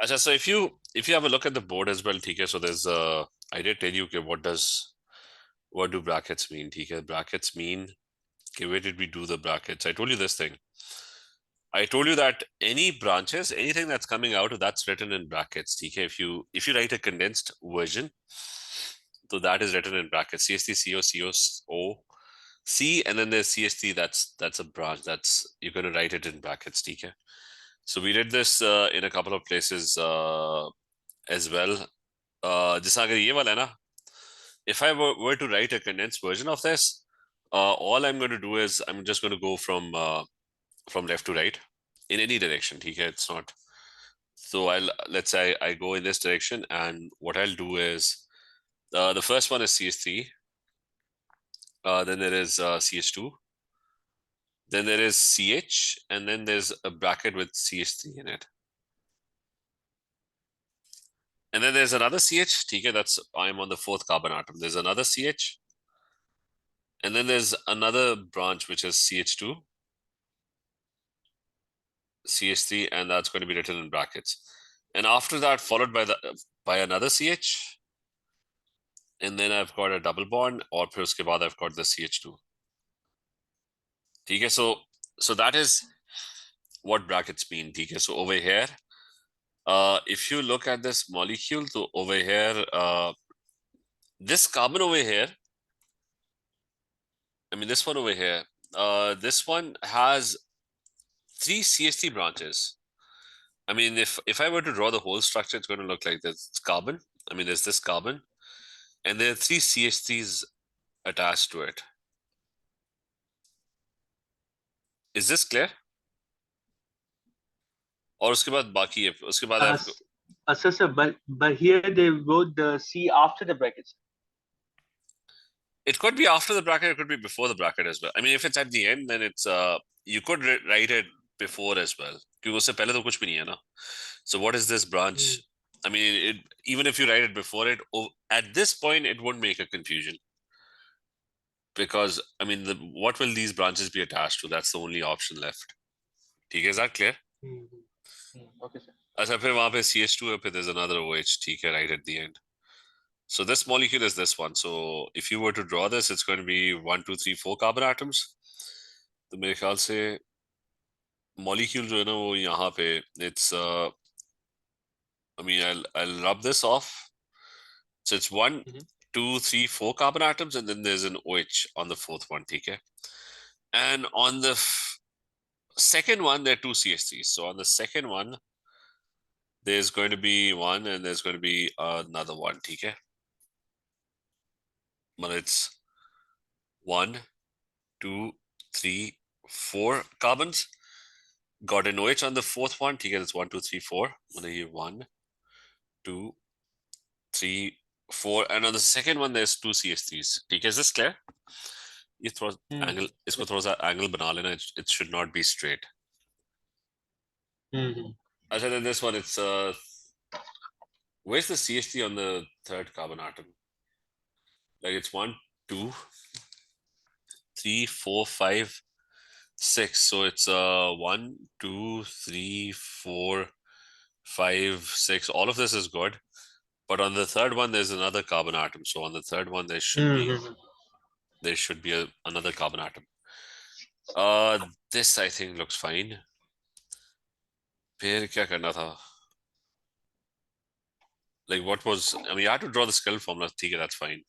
Acha, so if you have a look at the board as well, TK, so there's I did tell you, okay, what do brackets mean? TK, brackets mean, okay, where did we do the brackets? I told you this thing. I told you that any branches, anything that's coming out, that's written in brackets. TK, if you write a condensed version, so that is written in brackets. CST, CO, CO, C, and then there's CST. That's a branch. That's you're going to write it in brackets. TK. So we did this in a couple of places as well. जैसा अगर ये वाला है ना, if I were to write a condensed version of this, all I'm going to do is I'm just going to go from left to right in any direction. Okay, it's not. So let's say I go in this direction, and what I'll do is the first one is CS3, then there is CS2, then there is CH, and then there's a bracket with CH3 in it. And then there's another CH, okay, that's I'm on the fourth carbon atom. There's another CH, and then there's another branch which is CH2, CH3, and that's going to be written in brackets. And after that, followed by another CH, and then I've got a double bond, or फिर उसके बाद I've got the CH2. ठीक है, so that is what brackets mean. ठीक है, so over here, if you look at this molecule, so over here, this carbon over here, I mean this one over here, this one has 3 CH3 branches. I mean, if I were to draw the whole structure, it's going to look like this. It's carbon. I mean, there's this carbon, and there are 3 CH3s attached to it. Is this clear? और उसके बाद बाकी है, उसके बाद sir, but here they wrote the C after the brackets. It could be after the bracket, it could be before the bracket as well. I mean, if it's at the end, then it's you could write it before as well. क्योंकि उससे पहले तो कुछ भी नहीं है ना. So what is this branch? I mean, even if you write it before it, at this point, it won't make a confusion. Because, I mean, what will these branches be attached to? That's the only option left. ठीक है, is that clear? Okay, sir. अच्छा, फिर वहाँ पे CH2 है, फिर there's another OH, ठीक है, right at the end. So this molecule is this one. So if you were to draw this, it's going to be 1, 2, 3, 4 carbon atoms. तो मेरे ख्याल से molecule जो है ना वो यहाँ पे it's I mean I'll rub this off. So it's 1, 2, 3, 4 carbon atoms, and then there's an OH on the fourth one. Okay, and on the second one there are 2 CH3s. So on the second one there's going to be one, and there's going to be another one. Okay, but it's 1, 2, 3, 4 carbons. Got an OH on the fourth one. ठीक है, it's 1, 2, 3, 4. 1, 2, 3, 4, and on the second one there's 2 CH3s. ठीक है, is this clear? ये थोड़ा angle, इसको थोड़ा सा angle बना लेना. It should not be straight. अच्छा, then this one, it's where's the CH3 on the third carbon atom? Like it's 1, 2, 3, 4, 5, 6. So it's 1, 2, 3, 4, 5, 6. All of this is good. But on the third one, there's another carbon atom. So on the third one, there should be another carbon atom. This I think looks fine. फिर क्या करना था? Like what was? I mean, you had to draw the skeletal formula. ठीक है, that's fine.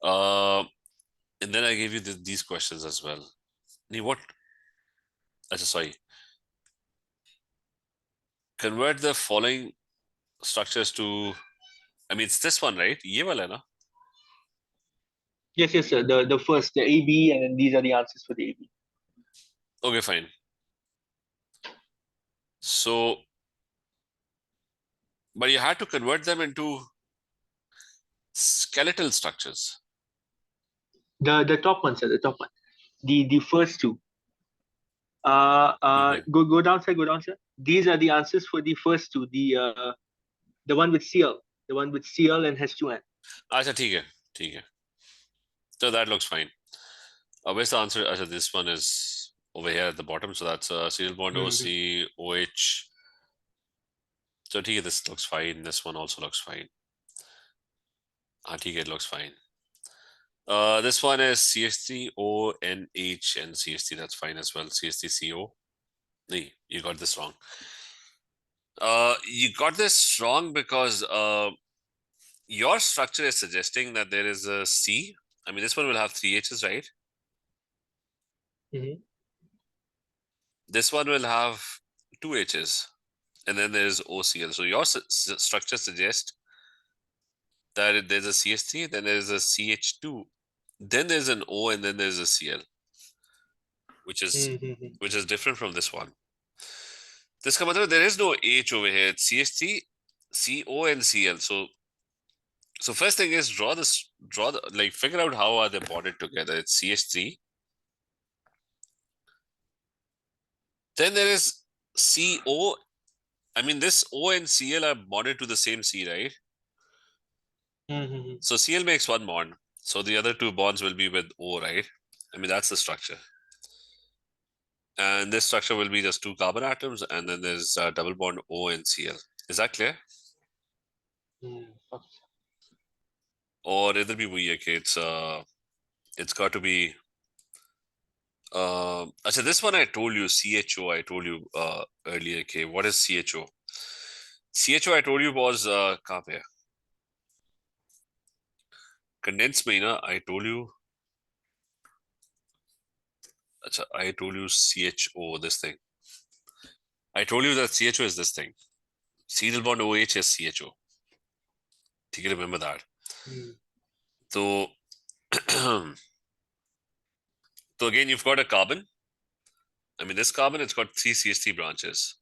And then I gave you these questions as well. What? Sorry. Convert the following structures to. I mean, it's this one, right? ये वाला है ना? Yes, sir. The first, the AB, and then these are the answers for the AB. Okay, fine. So, but you had to convert them into skeletal structures. The top one, sir. The top one. The first two. Go down, sir. Go down, sir. These are the answers for the first two. The one with Cl, the one with Cl and H2N. अच्छा, ठीक है. So that looks fine. Where's the answer? This one is over here at the bottom. So that's serial bond OC, OH. So ठीक है, this looks fine. This one also looks fine. ठीक है, it looks fine. This one is CH3ONH and CH3. That's fine as well. CH3CO. Nee, you got this wrong. You got this wrong because your structure is suggesting that there is a C. I mean, this one will have 3 H's, right? Mm-hmm. This one will have 2 H's. And then there's OCl. So your structure suggests that there's a CH3, then there's a CH2, then there's an O, and then there's a Cl, which is different from this one. This comes out, there is no H over here. It's CH3, CO, and Cl. So first thing is draw the like figure out how are they bonded together. It's CH3. Then there is CO. I mean, this O and Cl are bonded to the same C, right? Mm-hmm. So Cl makes one bond. So the other two bonds will be with O, right? I mean, that's the structure. And this structure will be just 2 carbon atoms, and then there's a double bond O and Cl. Is that clear? Okay. Or it'll be weird. Okay, it's got to be. So this one I told you CHO. I told you earlier. Okay, what is CHO? CHO I told you was कहाँ पे है? Condensed में ना I told you. अच्छा, I told you CHO, this thing. I told you that CHO is this thing. C double bond OH is CHO. ठीक है, remember that. So, so again, you've got a carbon. I mean, this carbon, it's got 3 CH3 branches.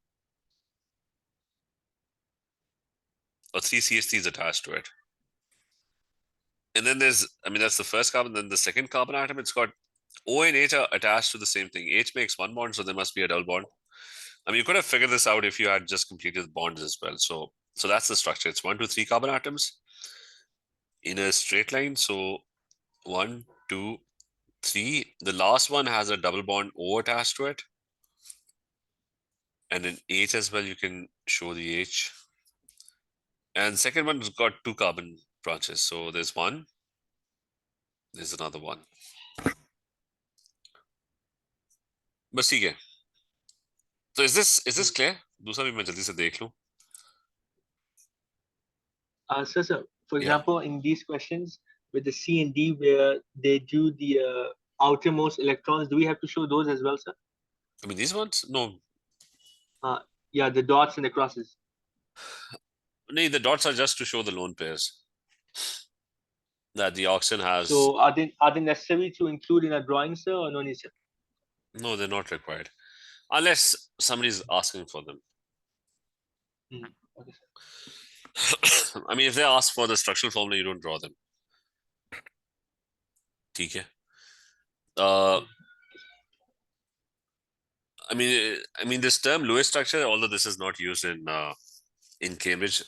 Or 3 CH3s attached to it. And then there's, I mean, that's the first carbon. Then the second carbon atom, it's got O and H are attached to the same thing. H makes one bond, so there must be a double bond. I mean, you could have figured this out if you had just completed bonds as well. So that's the structure. It's 1, 2, 3 carbon atoms in a straight line. So 1, 2, 3. The last one has a double bond O attached to it. And in H as well, you can show the H. And second one's got 2 carbon branches. So there's one, there's another one. बस ठीक है. So is this clear? दूसरा भी मैं जल्दी से देख लूं. Sir, for Yeah. example, in these questions with the C and D, where they do the outermost electrons, do we have to show those as well, sir? I mean, these ones? No. Yeah, the dots and the crosses. No, the dots are just to show the lone pairs that the oxygen has. So are they necessary to include in a drawing, sir, or no need, sir? No, they're not required. Unless somebody's asking for them. Okay, sir. I mean, if they ask for the structural formula, you don't draw them. ठीक है. I mean, this term Lewis structure, although this is not used in Cambridge.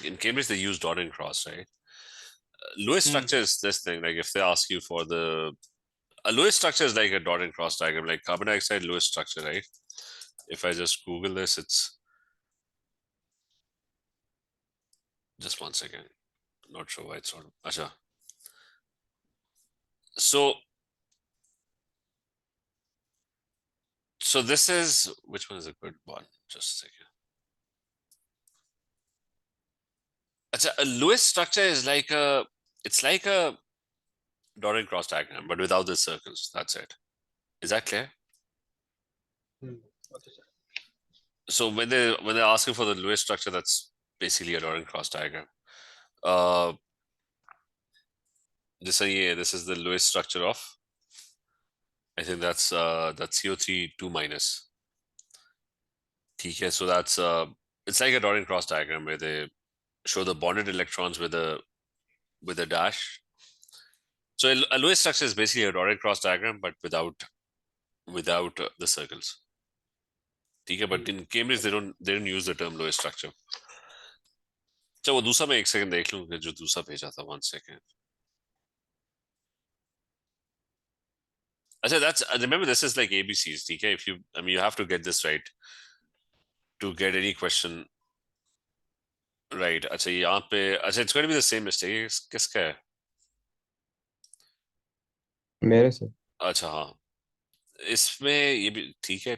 In Cambridge, they use dot and cross, right? Lewis structure is this thing. Like if they ask you for a Lewis structure is like a dot and cross diagram, like carbon dioxide Lewis structure, right? If I just Google this, it's just 1 second. Not sure why it's not. Acha. So this is, which one is a good one? Just a second. A Lewis structure is like it's like a dot and cross diagram, but without the circles. That's it. Is that clear? Okay, sir. So when they're asking for the Lewis structure, that's basically a dot and cross diagram. This is the Lewis structure of. I think that's CO3 2 minus. Okay, so that's it's like a dot and cross diagram where they show the bonded electrons with a dash. So a Lewis structure is basically a dot and cross diagram, but without the circles. Okay, but in Cambridge they don't use the term Lewis structure. So वो दूसरा मैं एक second देख लूं जो दूसरा भेजा था 1 second. That's remember this is like ABCs. Okay, if you I mean you have to get this right to get any question right अच्छा यहाँ पे अच्छा it's going to be the same mistake किसका है मेरे से। अच्छा हाँ इसमें ये भी ठीक है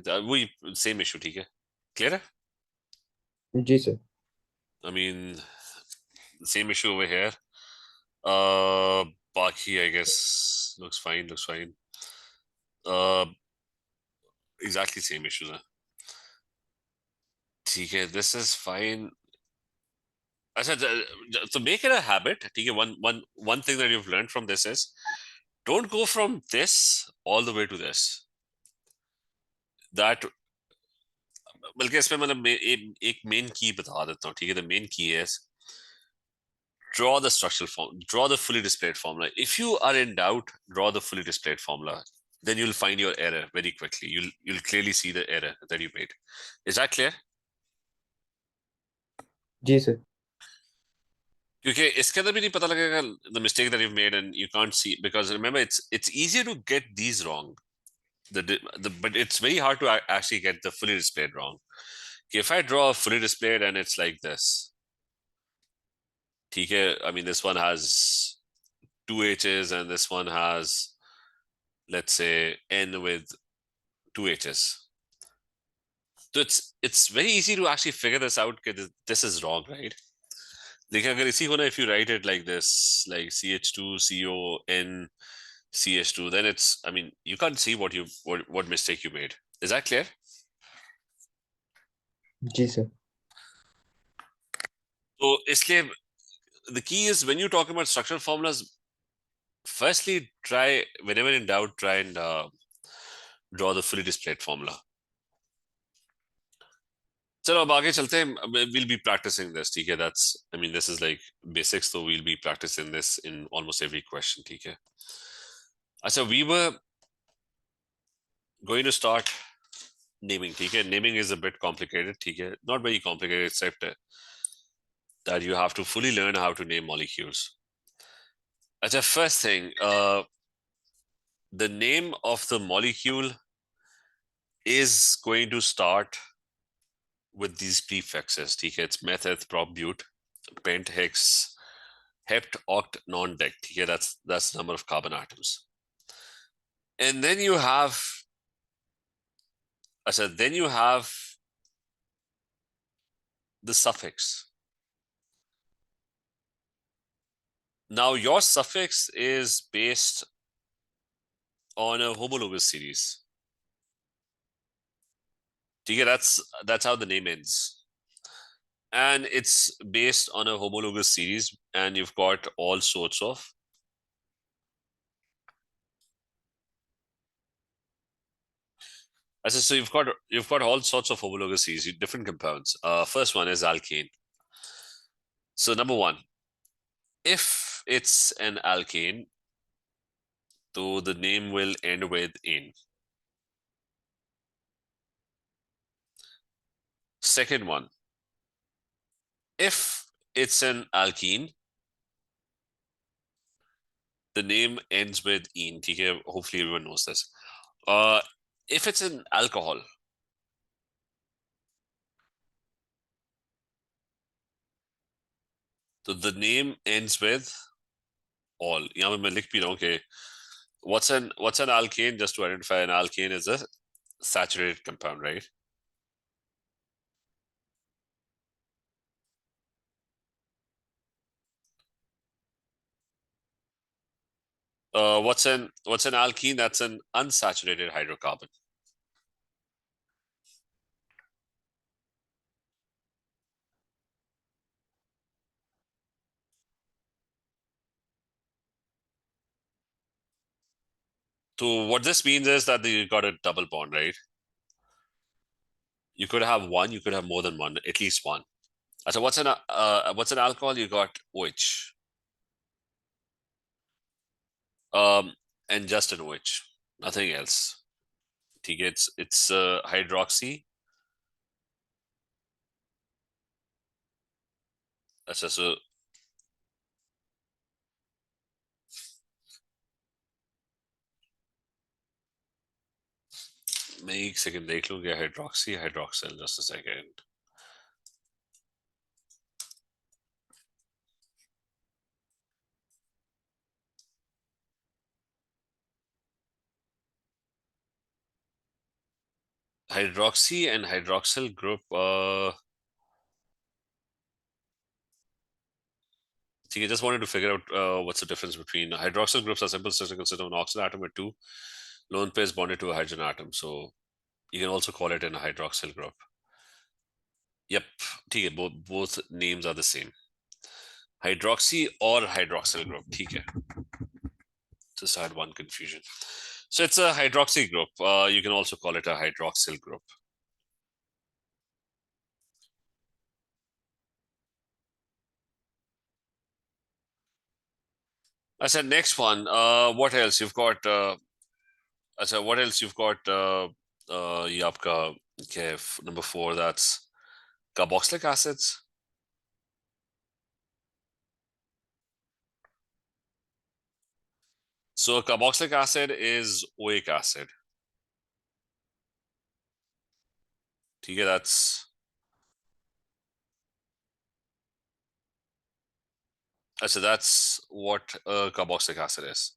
वही सेम इशू ठीक है क्लियर है जी sir. I mean same issue over here uh बाकी I guess looks fine uh exactly same issues है ठीक है this is fine अच्छा so make it a habit ठीक है one thing that you've learned from this is don't go from this all the way to this that बल्कि इसमें मतलब एक मेन की बता देता हूँ ठीक है द मेन की is draw the structural form draw the fully displayed formula if you are in doubt draw the fully displayed formula then you'll find your error very quickly you'll clearly see the error that you made is that clear जी sir. क्योंकि इसके अंदर भी नहीं पता लगेगा the mistake that you've made and you can't see because remember it's easier to get these wrong but it's very hard to actually get the fully displayed wrong if I draw a fully displayed and it's like this I mean this one has two H's and this one has let's say N with two H's so it's very easy to actually figure this out this is wrong right देखिए अगर इसी को ना if you write it like this like CH2CON CH2 then it's I mean you can't see what mistake you made is that clear जी sir. तो इसलिए the key is when you talk about structural formulas firstly try whenever in doubt try and draw the fully displayed formula चलो अब आगे चलते हैं we'll be practicing this ठीक है that's I mean this is like basics so we'll be practicing this in almost every question ठीक है अच्छा we were going to start naming ठीक है naming is a bit complicated ठीक है not very complicated except that you have to fully learn how to name molecules अच्छा first thing the name of the molecule is going to start with these prefixes ठीक है it's meth prop but pent hex hept oct non dec ठीक है that's the number of carbon atoms and then you have अच्छा then you have the suffix now your suffix is based on a homologous series ठीक है that's how the name ends and it's based on a homologous series and you've got all sorts of so you've got all sorts of homologous series different compounds first one is alkane so number one if it's an alkane so the name will end with in second one if it's an alkene the name ends with in hopefully everyone knows this if it's an alcohol so the name ends with all यहाँ पे मैं लिख भी रहा हूँ कि what's an alkane just to identify an alkane is a saturated compound right what's an alkene that's an unsaturated hydrocarbon so what this means is that you got a double bond right you could have one you could have more than one at least one so what's an alcohol you got OH and just an OH nothing else it's hydroxy so मैं एक second देख लूं क्या hydroxy hydroxyl just a second hydroxy and hydroxyl group. I just wanted to figure out what's the difference between hydroxyl groups are simple systems consist of an oxygen atom with two lone pairs bonded to a hydrogen atom. So you can also call it an hydroxyl group. Yep, both names are the same. Hydroxy or hydroxyl group. Just had one confusion. So it's a hydroxy group. You can also call it a hydroxyl group. I said next one. What else you've got? I said what else you've got? ये आपका okay, number 4. That's carboxylic acids. So a carboxylic acid is oic acid. Okay, that's what a carboxylic acid is.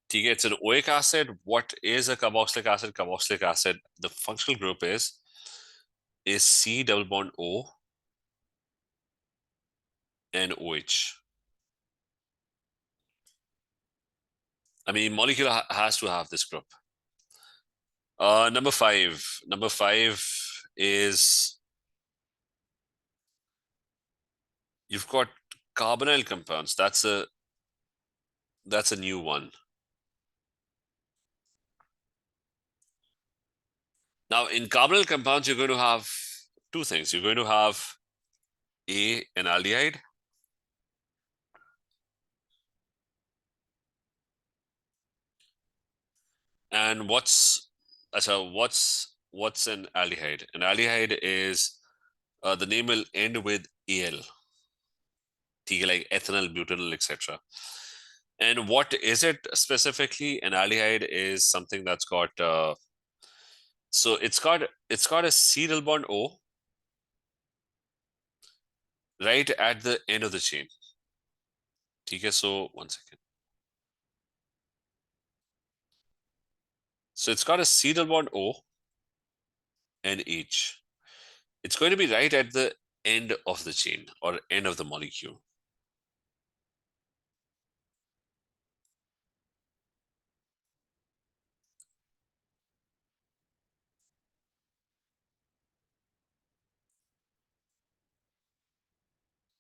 Okay, it's an oic acid. What is a carboxylic acid? Carboxylic acid, the functional group is C double bond O and OH. I mean, molecule has to have this group. Number 5. Number 5 is you've got carbonyl compounds. That's a new one. Now, in carbonyl compounds, you're going to have two things. You're going to have an aldehyde, and what's an aldehyde? An aldehyde is the name will end with al, like ethanol, butanol, etc. And what is it specifically? An aldehyde is something that's got so it's got a C double bond O right at the end of the chain. Okay, so one second. So it's got a C double bond O and H. It's going to be right at the end of the chain or end of the molecule.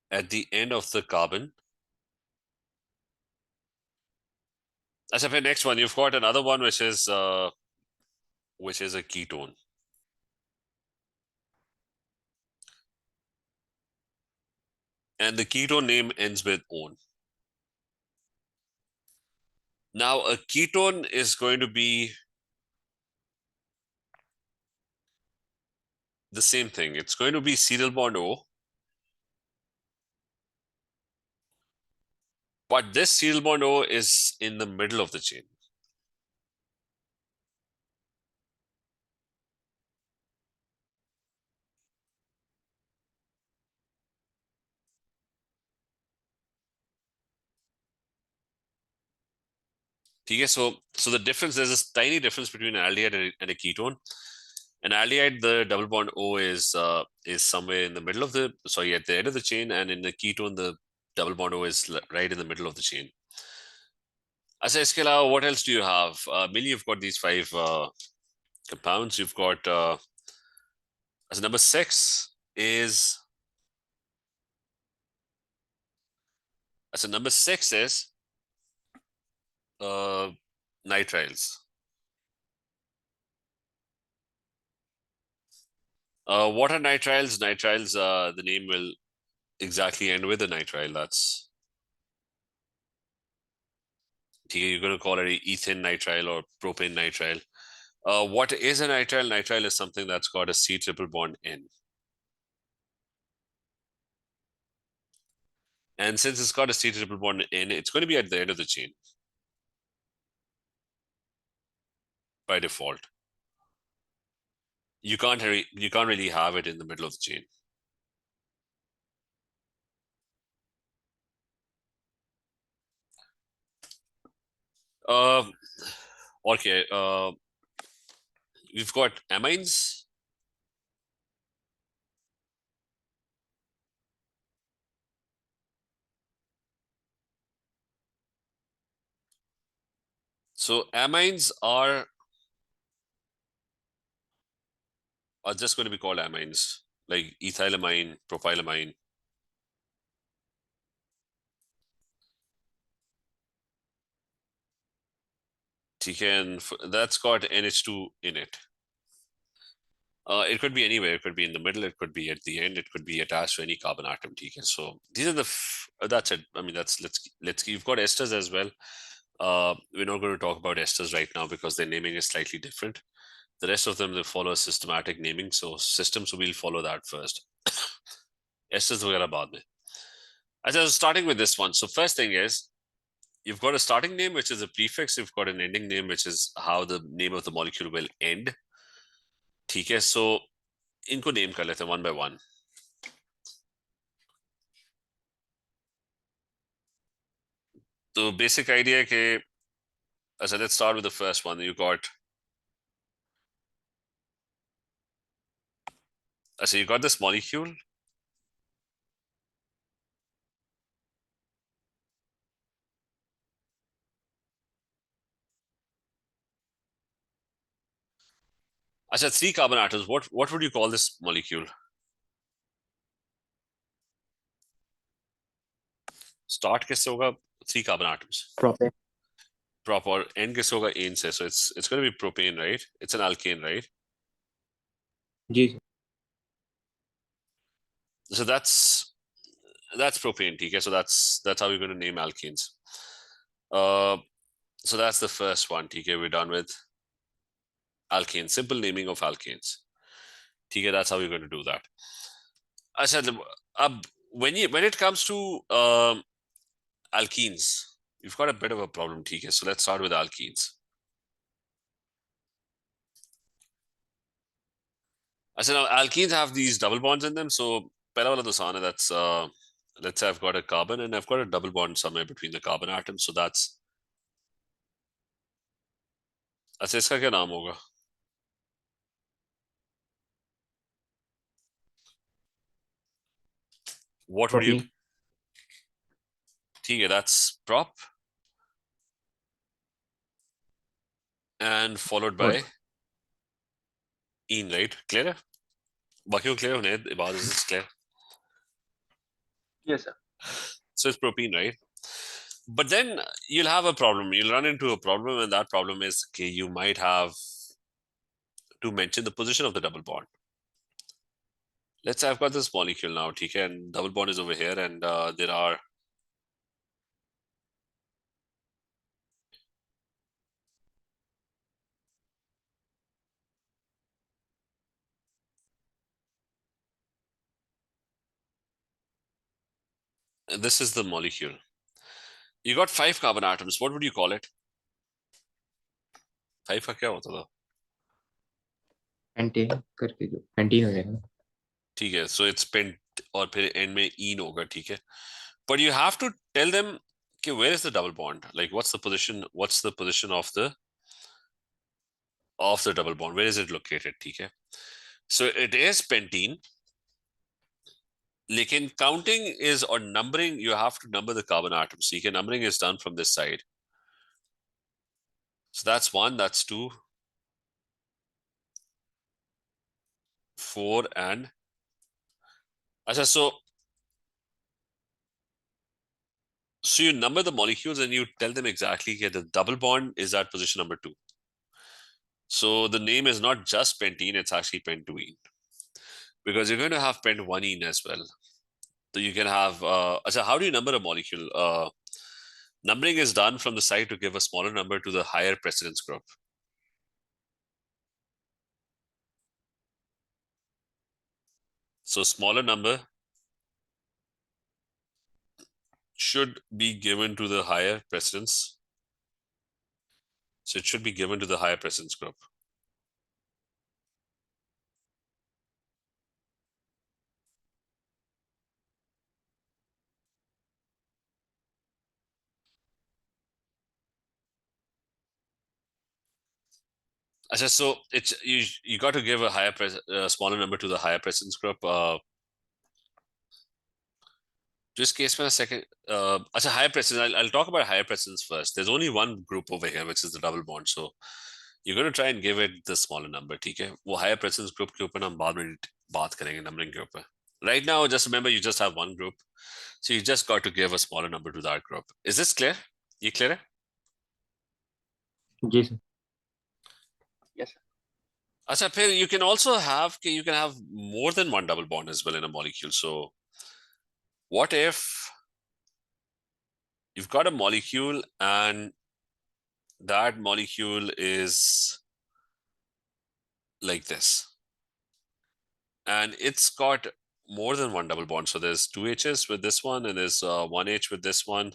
At the end of the carbon. As for the next one, you've got another one which is a ketone. And the ketone name ends with -one. Now, a ketone is going to be the same thing. It's going to be C double bond O. But this C double bond O is in the middle of the chain. Okay, so the difference, there's this tiny difference between an aldehyde and a ketone. An aldehyde, the double bond O is somewhere in the middle of the, sorry, at the end of the chain, and in the ketone, the double bond O is right in the middle of the chain. Asa iske alawa, what else do you have? Mainly you've got these 5 compounds. You've got, as number 6 is, nitriles. What are nitriles? Nitriles, the name will exactly end with a nitrile. That's you're going to call it ethane nitrile or propane nitrile. What is a nitrile? Nitrile is something that's got a C triple bond N. And since it's got a C triple bond N, it's going to be at the end of the chain by default. You can't really have it in the middle of the chain. Okay. we've got amines. So amines are just going to be called amines, like ethylamine, propylamine. And that's got NH2 in it. It could be anywhere. It could be in the middle. It could be at the end. It could be attached to any carbon atom. So these are the. That's it. I mean, let's. You've got esters as well. We're not going to talk about esters right now because their naming is slightly different. The rest of them they follow a systematic naming, so systems will follow that first. Esters वगैरह बाद में. As I was starting with this one, so first thing is you've got a starting name which is a prefix. You've got an ending name which is how the name of the molecule will end. ठीक है, so इनको name कर लेते हैं one by one. So basic idea के so let's start with the first one. You got so you got this molecule. अच्छा, 3 carbon atoms. What would you call this molecule? Start किससे होगा? 3 carbon atoms. Propane. Prop or end किससे होगा? ane से. So it's going to be propane, right? It's an alkane, right? जी sir. So that's propane, ठीक है? So that's how we're going to name alkenes. So that's the first one, ठीक है? We're done with alkanes. Simple naming of alkanes. ठीक है? That's how we're going to do that. अच्छा, when it comes to alkenes, you've got a bit of a problem, ठीक है? So let's start with alkenes. अच्छा, now alkenes have these double bonds in them. So पहला वाला तो आसान है. That's let's say I've got a carbon and I've got a double bond somewhere between the carbon atoms. So that's अच्छा, इसका क्या नाम होगा? What would you? Propene. ठीक है, that's prop and followed by ene, right? Clear? बाकी को clear होने बाद is this clear? Yes, sir. So it's propene, right? But then you'll have a problem. You'll run into a problem, and that problem is okay, you might have to mention the position of the double bond. Let's say I've got this molecule now, okay, and double bond is over here, and there are this is the molecule. You got 5 carbon atoms. What would you call it? 5 का क्या होता था? Pentane करके जो pentene हो जाएगा. ठीक है, so it's pent और फिर end में ene होगा, ठीक है? But you have to tell them okay, where is the double bond? Like what's the position of the double bond? Where is it located? ठीक है? So it is pentene. लेकिन counting is or numbering, you have to number the carbon atoms. So numbering is done from this side. So that's 1, that's 2, 4, and Achha, so you number the molecules and you tell them exactly that the double bond is at position number 2. So the name is not just pentene, it's actually pentuene. Because you're going to have pent-1ene as well. So you can have, Achha, how do you number a molecule? Numbering is done from the side to give a smaller number to the higher precedence group. So smaller number should be given to the higher precedence. So it should be given to the higher precedence group. So it's you got to give a higher smaller number to the higher precedence group. Just case for a second. Higher precedence. I'll talk about higher precedence first. There's only one group over here, which is the double bond. So you're going to try and give it the smaller number. ठीक है? वो higher precedence group के ऊपर हम बाद में बात करेंगे numbering के ऊपर. Right now, just remember you just have one group, so you just got to give a smaller number to that group. Is this clear? You clear? जी सर. Yes, sir. अच्छा, फिर you can also have more than one double bond as well in a molecule. So what if you've got a molecule and that molecule is like this, and it's got more than one double bond. So there's two H's with this one, and there's one H with this one,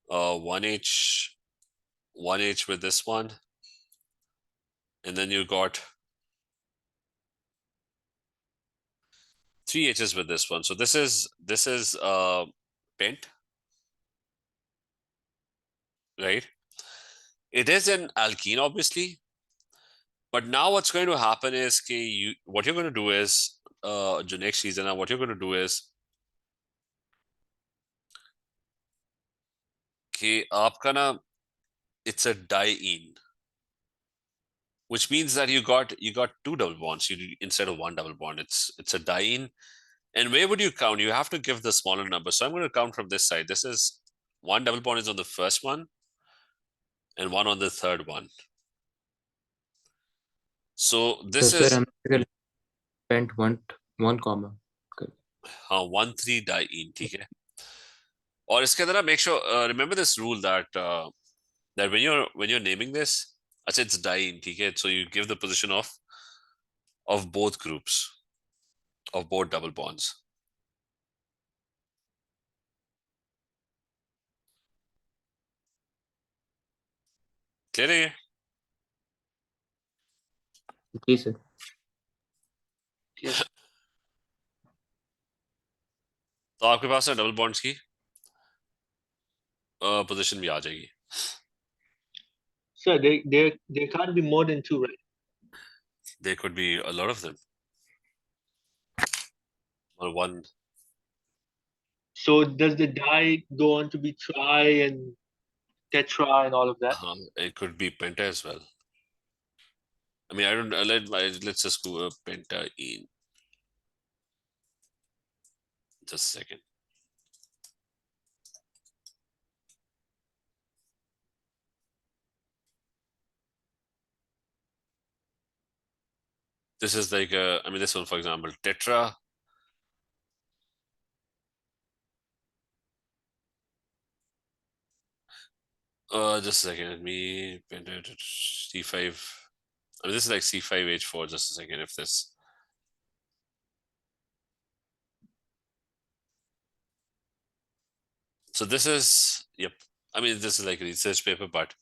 one H with this one, and then you got three H's with this one. So this is pent, right? It is an alkene, obviously, but now what's going to happen is what you're going to do is जो next season, what you're going to do is कि आपका ना it's a diene, which means that you got two double bonds instead of one double bond. It's a diene. And where would you count? You have to give the smaller number. So I'm going to count from this side. This is one double bond is on the first one and one on the third one. So this So is sir, हम pent one comma. 1,3 diene, ठीक है? और इसके अंदर make sure remember this rule that that when you're naming this, it's diene, ठीक है? So you give the position of both groups, of both double bonds. Clear है? जी सर. Yes. तो आपके पास ना डबल बॉन्ड्स की पोजीशन भी आ जाएगी. Sir, there can't be more than two, right? There could be a lot of them, or one. So does the die go on to be tri and tetra and all of that? It could be penta as well. I mean, I don't. Let's just go penta in. Just a second. This is like I mean, this one, for example, tetra. Just a second. Let me penta C5. I mean, this is like C5H4. Just a second. If this. So this is, yep. I mean, this is like a research paper, but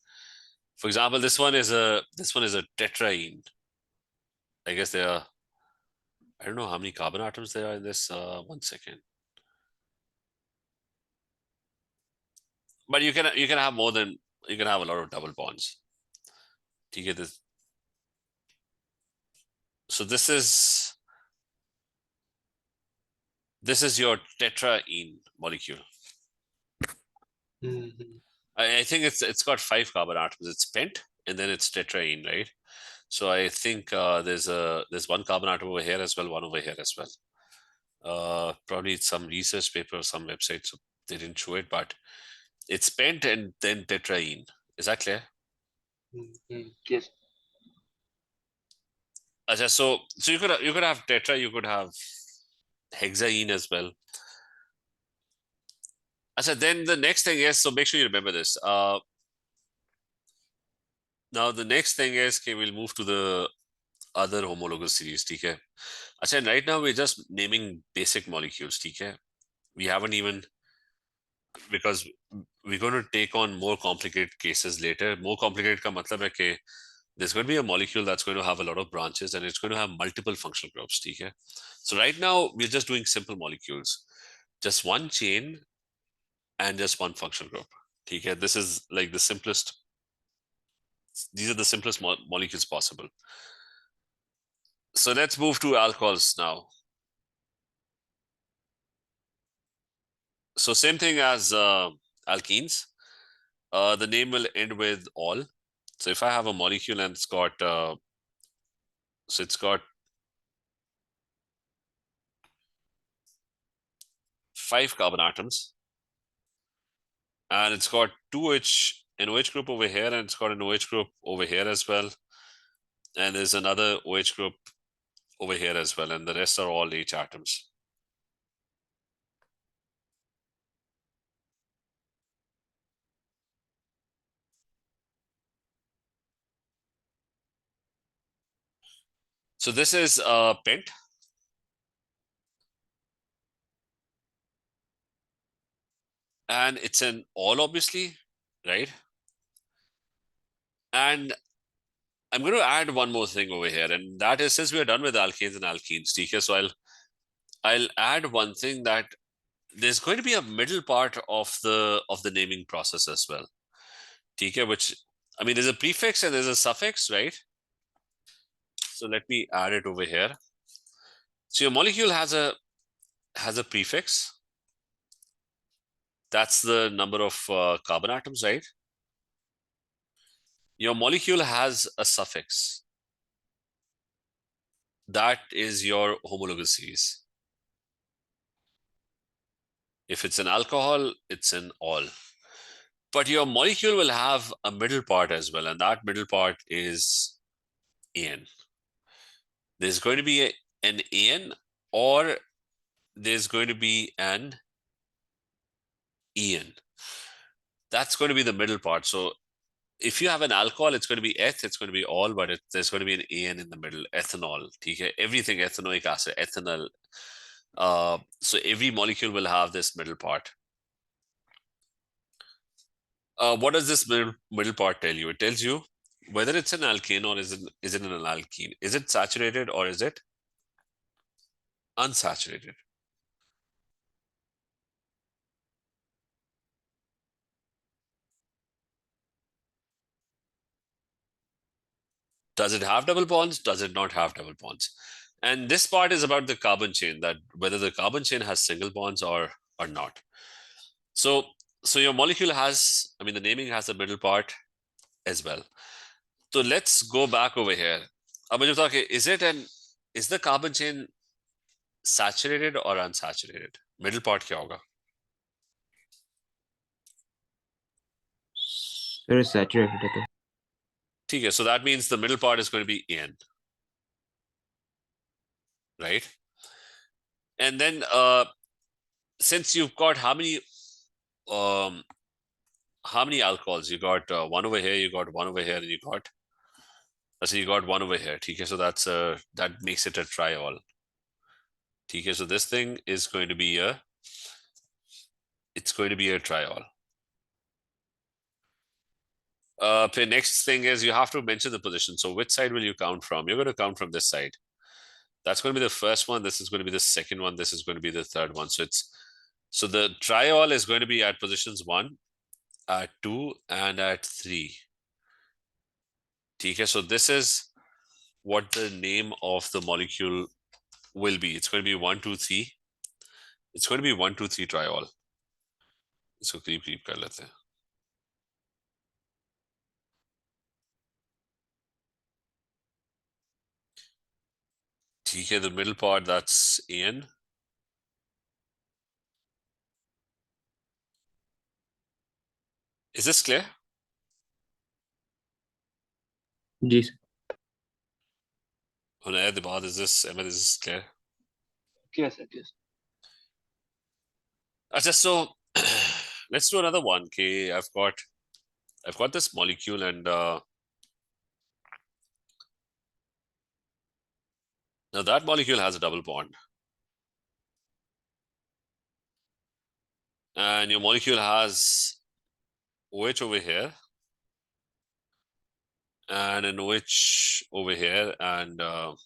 for example, this one is a tetraene. I guess there are, I don't know how many carbon atoms there are in this. 1 second. But you can have more than, you can have a lot of double bonds. You get this. So this is your tetraene molecule. Mm-hmm. I think it's got 5 carbon atoms. It's pent and then it's tetraene, right? So I think there's one carbon atom over here as well, one over here as well. Probably it's some research paper or some website, so they didn't show it, but it's pent and then tetraene. Is that clear? Mm-hmm. Yes. So you could have tetra, you could have hexaene as well. Then the next thing is, so make sure you remember this. Now the next thing is, okay, we'll move to the other homologous series, okay? Right now we're just naming basic molecules, okay? We haven't even, because we're going to take on more complicated cases later. More complicated ka matlab hai ke there's going to be a molecule that's going to have a lot of branches and it's going to have multiple functional groups, okay? So right now we're just doing simple molecules, just one chain and just one functional group, okay? This is like the simplest These are the simplest molecules possible. So let's move to alcohols now. So same thing as alkenes. The name will end with all. So if I have a molecule and it's got so it's got 5 carbon atoms, and it's got an OH group over here, and it's got an OH group over here as well, and there's another OH group over here as well, and the rest are all H atoms. So this is pent. And it's an all, obviously, right? And I'm going to add one more thing over here, and that is, since we are done with alkanes and alkenes, okay, so I'll add one thing, that there's going to be a middle part of the naming process as well, okay, which, I mean, there's a prefix and there's a suffix, right? So let me add it over here. So your molecule has a prefix. That's the number of carbon atoms, right? Your molecule has a suffix. That is your homologous series. If it's an alcohol, it's an all. But your molecule will have a middle part as well, and that middle part is AN. There's going to be an AN, or there's going to be an EN. That's going to be the middle part. So if you have an alcohol, it's going to be eth, it's going to be all, but there's going to be an AN in the middle, ethanol. Okay? Everything ethanoic acid, ethanol. So every molecule will have this middle part. What does this middle part tell you? It tells you whether it's an alkane or is it an alkene. Is it saturated or is it unsaturated? Does it have double bonds? Does it not have double bonds? And this part is about the carbon chain, that whether the carbon chain has single bonds or not. So your molecule has, I mean, the naming has a middle part as well. So let's go back over here. Is the carbon chain saturated or unsaturated? Middle part क्या होगा? It is saturated. Okay, so that means the middle part is going to be AN, right? And then since you've got how many alcohols? You got one over here, you got one over here, and you got one over here. Okay, so that makes it a triol. Okay, so this thing is going to be a triol. The next thing is you have to mention the position. So which side will you count from? You're going to count from this side. That's going to be the first one. This is going to be the second one. This is going to be the third one. So the triol is going to be at positions 1, at 2, and at 3. Okay, so this is what the name of the molecule will be. It's going to be 1, 2, 3. It's going to be 1, 2, 3 triol. इसको creep कर लेते हैं. ठीक है, the middle part, that's AN. Is this clear? Ji sir. Ahmed, is this clear? Yes, yes. Achha, so let's do another one. Okay, I've got this molecule, and now that molecule has a double bond, and your molecule has OH over here and an OH over here, and bas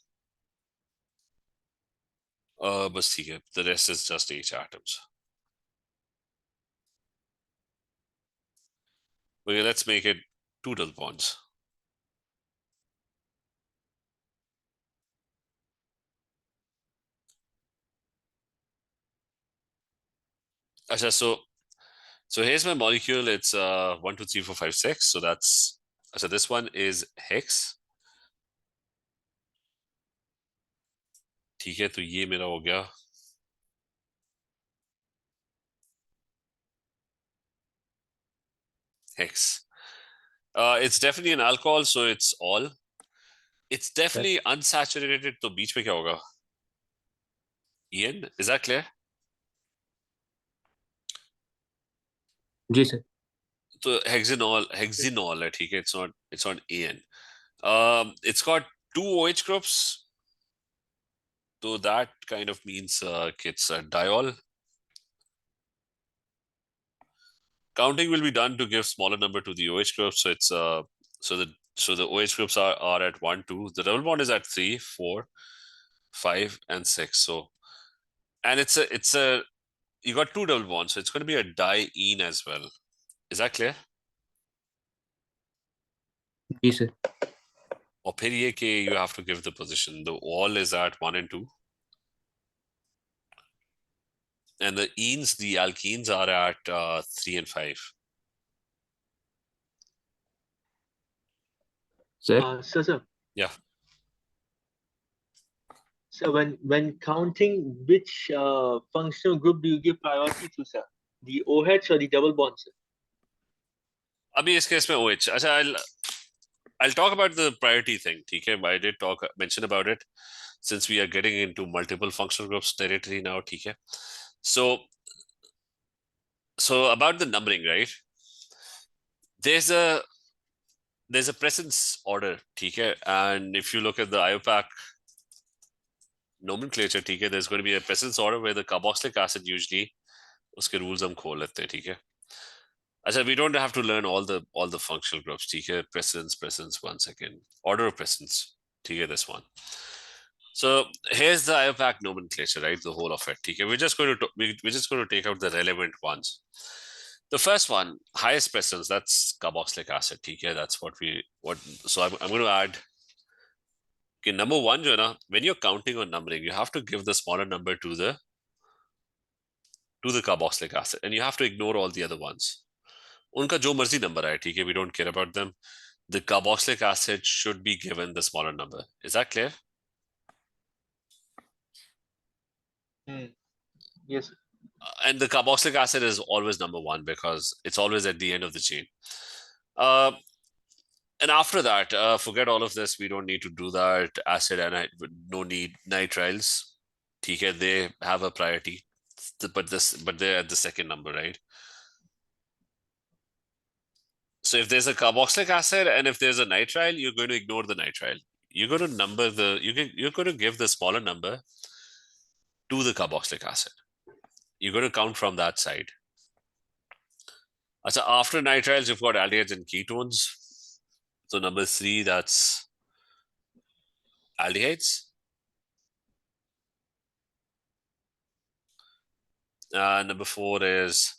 theek hai, the rest is just H atoms. Okay, let's make it 2 double bonds. Asha, so here's my molecule. It's 1, 2, 3, 4, 5, 6. So that's so this one is hex. ठीक है, तो ये मेरा हो गया hex. It's definitely an alcohol, so it's all. It's definitely unsaturated. तो बीच में क्या होगा? En, is that clear? जी सर. So hexenol है, ठीक है. It's not En. It's got 2 OH groups. So that kind of means it's a diol. Counting will be done to give smaller number to the OH groups. So it's so the OH groups are at 1, 2. The double bond is at 3, 4, 5, and 6. So and it's a you got 2 double bonds, so it's going to be a diene as well. Is that clear? जी sir. और फिर ये कि you have to give the position. The all is at 1 and 2. And the enes, the alkenes are at 3 and 5. Sir. Sir. Yeah. So when counting, which functional group do you give priority to, sir? The OH or the double bond, sir? अभी इस case में OH. अच्छा, I'll talk about the priority thing. ठीक है, I did mention about it since we are getting into multiple functional groups territory now. ठीक है. So about the numbering, right? There's a precedence order, ठीक है, and if you look at the IUPAC nomenclature, ठीक है, there's going to be a precedence order where the carboxylic acid usually उसके rules हम खोल लेते हैं, ठीक है. अच्छा, we don't have to learn all the functional groups, ठीक है. Precedence, 1 second. Order of precedence, ठीक है, this one. So here's the IUPAC nomenclature, right? The whole of it, ठीक है. We're just going to take out the relevant ones. The first one, highest precedence, that's carboxylic acid, ठीक है. That's so I'm going to add okay, number 1 जो है ना, when you're counting or numbering, you have to give the smaller number to the carboxylic acid, and you have to ignore all the other ones. उनका जो मर्जी number है, ठीक है, we don't care about them. The carboxylic acid should be given the smaller number. Is that clear? Yes. And the carboxylic acid is always number 1 because it's always at the end of the chain. And after that, forget all of this. We don't need to do that. Acid and no need. Nitriles, ठीक है, they have a priority, but they're at the second number, right? So if there's a carboxylic acid and if there's a nitrile, you're going to ignore the nitrile. You're going to number you're going to give the smaller number to the carboxylic acid. You're going to count from that side. So after nitriles, you've got aldehydes and ketones. So number 3, that's aldehydes. Number 4 is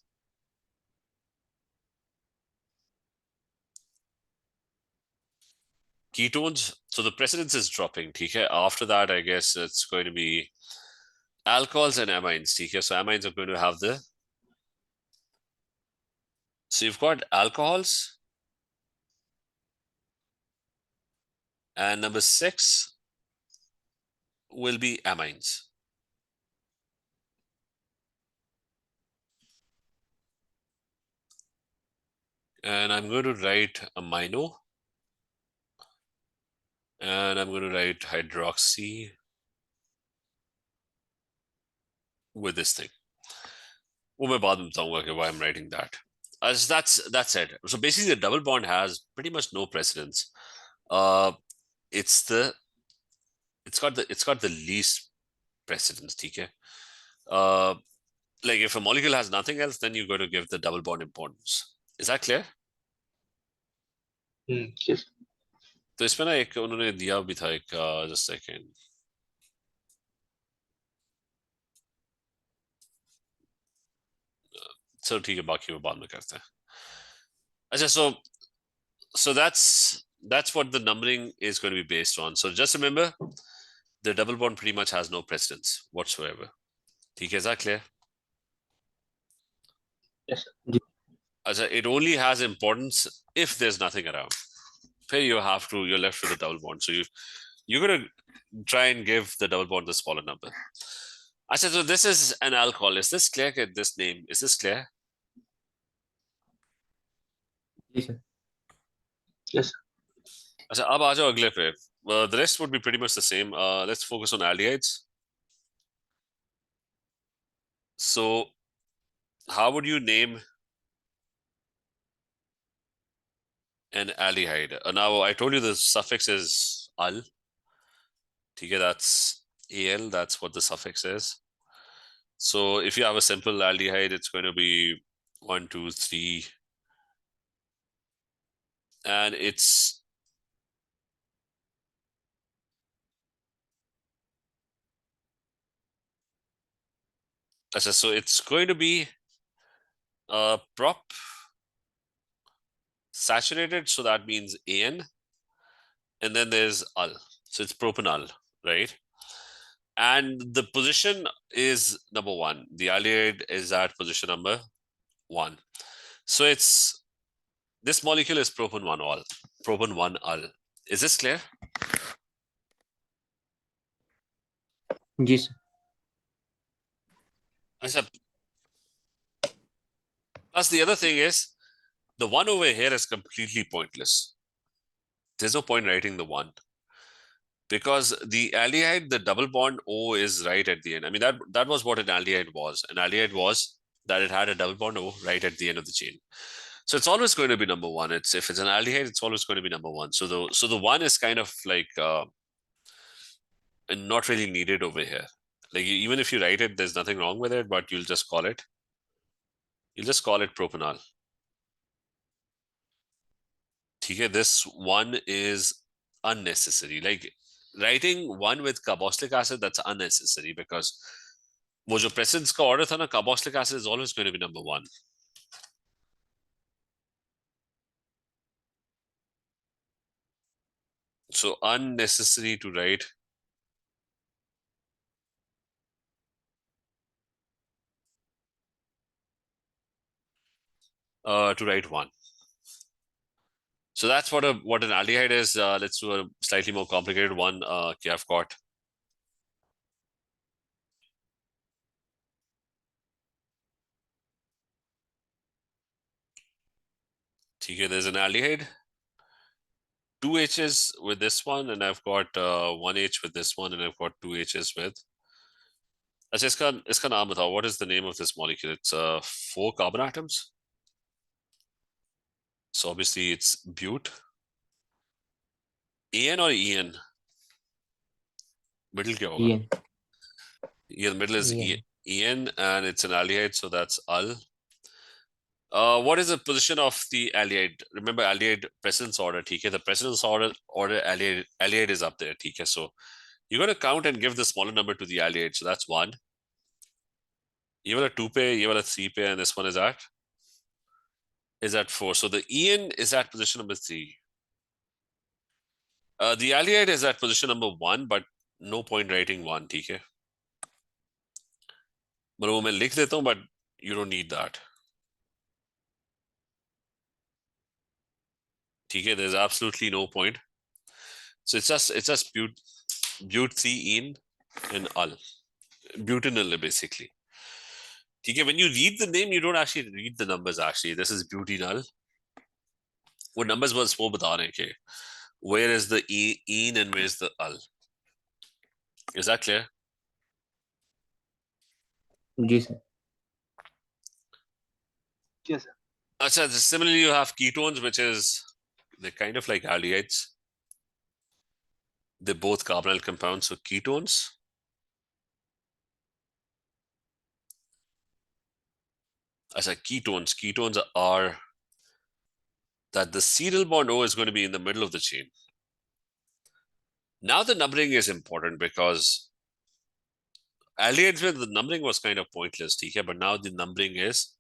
ketones. So the precedence is dropping. Okay? After that, I guess it's going to be alcohols and amines. Okay? So amines are going to have so you've got alcohols, and number 6 will be amines. And I'm going to write amino, and I'm going to write hydroxy with this thing. वो मैं बाद में बताऊंगा why I'm writing that. As that's it. So basically, the double bond has pretty much no precedence. It's got the least precedence. Okay. Like if a molecule has nothing else, then you got to give the double bond importance. Is that clear? Yes. तो इसमें ना एक उन्होंने दिया भी था एक just second. So ठीक है, बाकी वो बाद में करते हैं. अच्छा, so that's what the numbering is going to be based on. So just remember, the double bond pretty much has no precedence whatsoever. ठीक है, is that clear? Yes, sir. It only has importance if there's nothing around. Here you're left with a double bond. So you're gonna try and give the double bond the smaller number. So this is an alcohol. Is this clear? This name, is this clear? जी sir. Yes, sir. अब आ जाओ अगले पे. The rest would be pretty much the same. Let's focus on aldehydes. So how would you name an aldehyde? Now I told you the suffix is al. Okay, that's al. That's what the suffix is. So if you have a simple aldehyde, it's going to be 1, 2, 3, and it's so it's going to be prop saturated, so that means an, and then there's al, so it's propanol, right? And the position is number 1. The aldehyde is at position number 1. So it's this molecule is propan 1-al, propan 1-al. Is this clear? जी sir. Plus the other thing is the 1 over here is completely pointless. There's no point writing the 1 because the aldehyde, the double bond O is right at the end. I mean, that was what an aldehyde was. An aldehyde was that it had a double bond O right at the end of the chain. So it's always going to be number 1. If it's an aldehyde, it's always going to be number 1. So the 1 is kind of like not really needed over here. Like even if you write it, there's nothing wrong with it, but you'll just call it propanol. Okay, this 1 is unnecessary. Like writing 1 with carboxylic acid, that's unnecessary because वो जो precedence का order था ना, carboxylic acid is always going to be number 1. So unnecessary to write to write 1. So that's what an aldehyde is. Let's do a slightly more complicated one. Okay, I've got okay, there's an aldehyde. 2 H's with this one, and I've got 1 H with this one, and I've got 2 H's with. अच्छा इसका नाम बताओ. What is the name of this molecule? It's 4 carbon atoms. So obviously it's bute. En or En? Middle क्या होगा? EN. Yeah, the middle is EN. En, and it's an aldehyde, so that's al. What is the position of the aldehyde? Remember aldehyde precedence order, okay? The precedence order aldehyde is up there, okay? So you're going to count and give the smaller number to the aldehyde. So that's 1. ये वाला 2 पे, ये वाला 3 पे, and this one is at 4. So the En is at position number 3. The aldehyde is at position number 1, but no point writing 1, ठीक है? मतलब वो मैं लिख देता हूँ, but you don't need that. ठीक है? There's absolutely no point. So it's just but 3 and al. Butanol basically. ठीक है? When you read the name, you don't actually read the numbers. Actually, this is butanol. वो numbers बस वो बता रहे हैं कि where is the en and where is the al. Is that clear? जी sir. Yes, sir. Achha, similarly, you have ketones, which is they're kind of like aldehydes. They're both carbonyl compounds, so ketones. Achha, ketones are that the serial bond O is going to be in the middle of the chain. Now the numbering is important because aldehydes where the numbering was kind of pointless, okay? But now the numbering is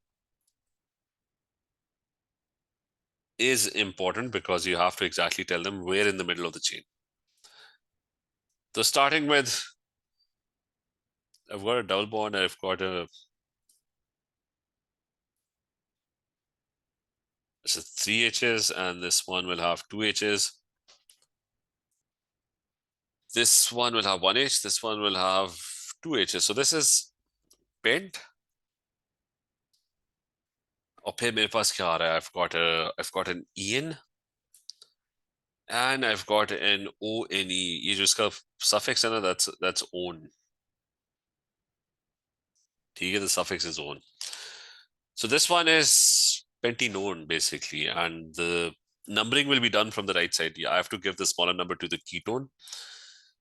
important because you have to exactly tell them where in the middle of the chain. So starting with, I've got a double bond, I've got a So 3 H's, and this one will have 2 H's. This one will have 1 H, this one will have 2 H's. So this is pent. और फिर मेरे पास क्या आ रहा है? I've got an EN and I've got an ONE. ये जो इसका suffix है ना, that's on. ठीक है, the suffix is on. So this one is pentanone basically, and the numbering will be done from the right side. Yeah, I have to give the smaller number to the ketone.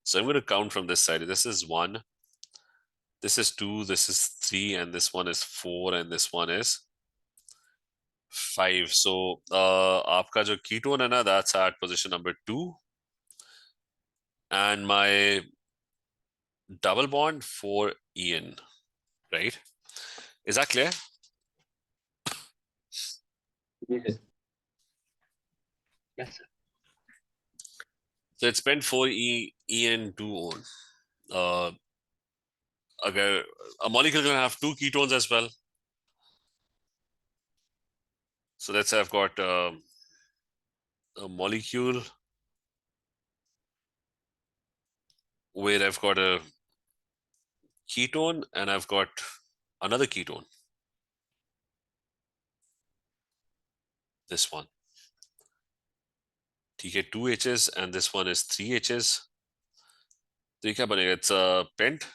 So I'm going to count from this side. This is 1, this is 2, this is 3, and this one is 4, and this one is 5. So आपका जो ketone है ना, that's at position number 2, and my double bond for EN, right? Is that clear? Yes, sir. Yes, sir. So it's bent for EN 2 on. A molecule can have 2 ketones as well. So let's say I've got a molecule where I've got a ketone and I've got another ketone. This one. TK 2 H's and this one is 3 H's. So it's a pent.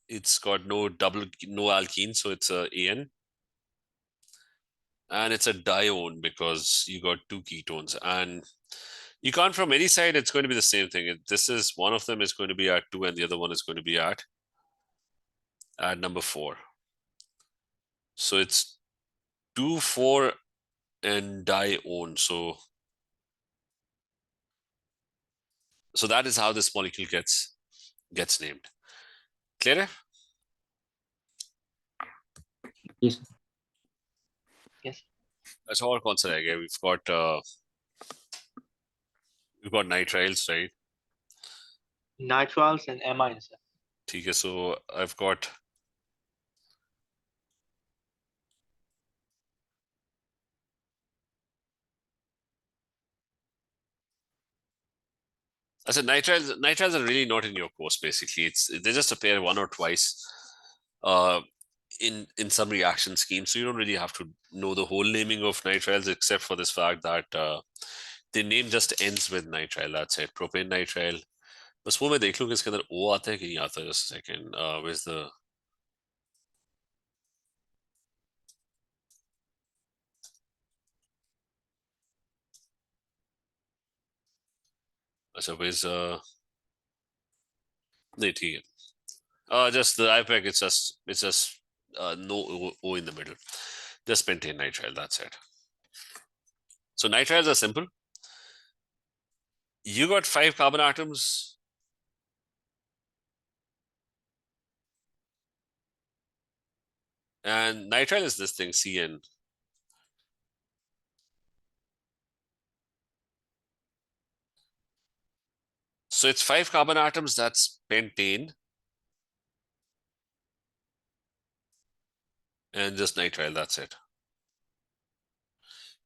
It's got no alkene, so it's a AN. And it's a dione because you got 2 ketones. And you can't from any side, it's going to be the same thing. This is one of them is going to be at 2 and the other one is going to be at number 4. So it's 2, 4, and dione. So that is how this molecule gets named. Clear? Yes, sir. Yes. अच्छा और कौन सा रह गया? We've got nitriles, right? Nitriles and amines, sir. ठीक है, so I've got I said nitriles are really not in your course basically. They just appear 1 or twice in some reaction schemes, so you don't really have to know the whole naming of nitriles except for this fact that the name just ends with nitrile. That's it. Propane nitrile. बस वो मैं देख लूँ कि इसके अंदर O आता है कि नहीं आता. Just a second. Where's the अच्छा where's नहीं ठीक है. Just the IUPAC. It's just no O in the middle. Just pentane nitrile. That's it. So nitriles are simple. You got 5 carbon atoms. And nitrile is this thing, CN. So it's 5 carbon atoms, that's pentane. And just nitrile, that's it.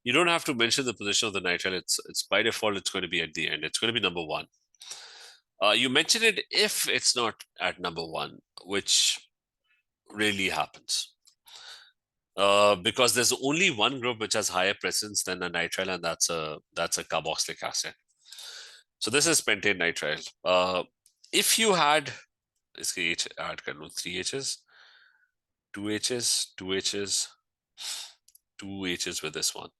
You don't have to mention the position of the nitrile. It's by default, it's going to be at the end. It's going to be number 1. You mention it if it's not at number 1, which rarely happens. Because there's only one group which has higher presence than a nitrile, and that's a carboxylic acid. So this is pentane nitrile. If you had इसके H add कर लूँ 3 H's, 2 H's, 2 H's, 2 H's with this one.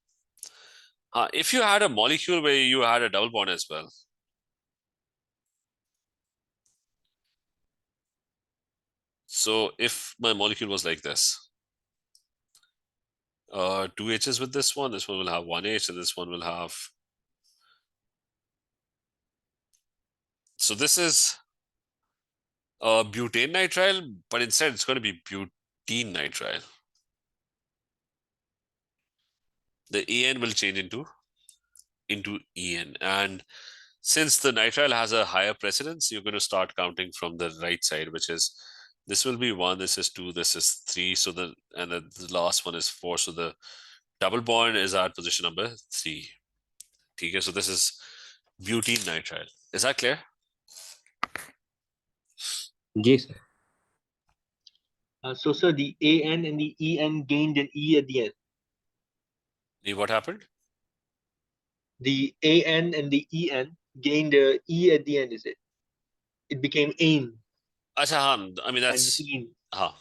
If you had a molecule where you had a double bond as well, so if my molecule was like this, 2 H's with this one will have 1 H, and this one will have. So this is butane nitrile, but instead it's going to be butene nitrile. The AN will change into EN, and since the nitrile has a higher precedence, you're going to start counting from the right side, which is this will be 1, this is 2, this is 3. So the last one is 4. So the Double bond is at position number 3. Okay, so this is butene nitrile. Is that clear? Yes, sir. So, sir, the AN and the EN gained an E at the end. What happened? The AN and the EN gained a E at the end, is it? It became AIN Acha, I mean, and that's EN. I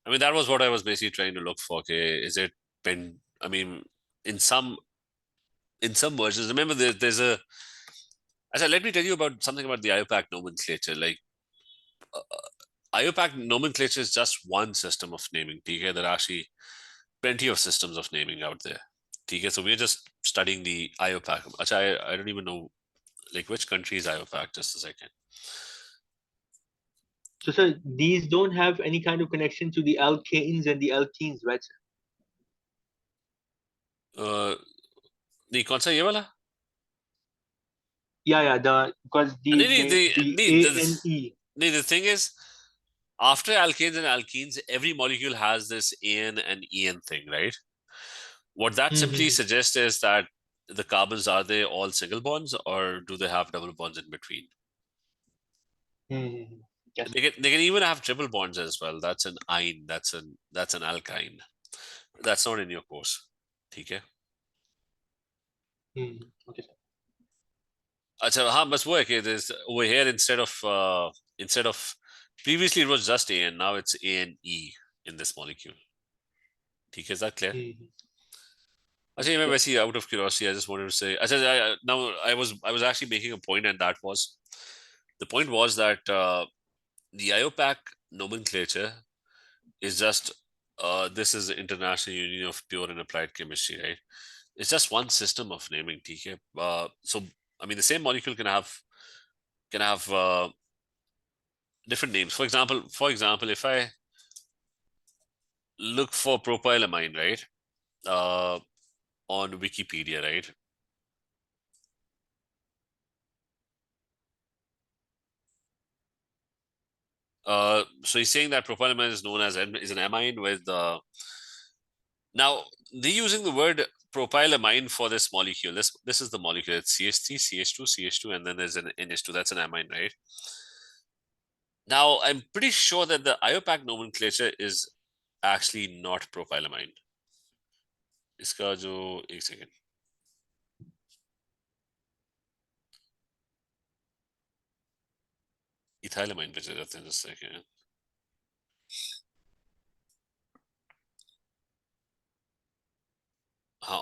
mean, that was what I was basically trying to look for. Okay, is it pen? I mean, in some versions, remember there's a. Acha, let me tell you about something about the IUPAC nomenclature. Like IUPAC nomenclature is just one system of naming. Okay, there are actually plenty of systems of naming out there. Okay, so we're just studying the IUPAC. Acha, I don't even know like which country is IUPAC. Just a second. So, sir, these don't have any kind of connection to the alkanes and the alkenes, right, sir? नहीं कौन सा ये वाला? Yeah, because the thing is, after alkanes and alkenes, every molecule has this AN and EN thing, right? What that simply suggests is that the carbons, are they all single bonds or do they have double bonds in between? Yes. They can even have triple bonds as well. That's an ine. That's an alkyne. That's not in your course. Okay. Okay, sir. अच्छा हाँ बस वो है कि there's over here instead of previously it was just AN, now it's ANE in this molecule. ठीक है, is that clear? अच्छा ये मैं वैसे ही out of curiosity I just wanted to say अच्छा now I was actually making a point, and that was the point was that the IUPAC nomenclature is just this is the International Union of Pure and Applied Chemistry, right? It's just one system of naming. ठीक है? So I mean the same molecule can have different names. For example, if I look for propylamine, right, on Wikipedia, right, so he's saying that propylamine is known as is an amine with now they're using the word propylamine for this molecule. This is the molecule. It's CH3, CH2, CH2, and then there's an NH2. That's an amine, right? Now I'm pretty sure that the IUPAC nomenclature is actually not propylamine. इसका जो एक second ethylamine पे चले जाते हैं just a second.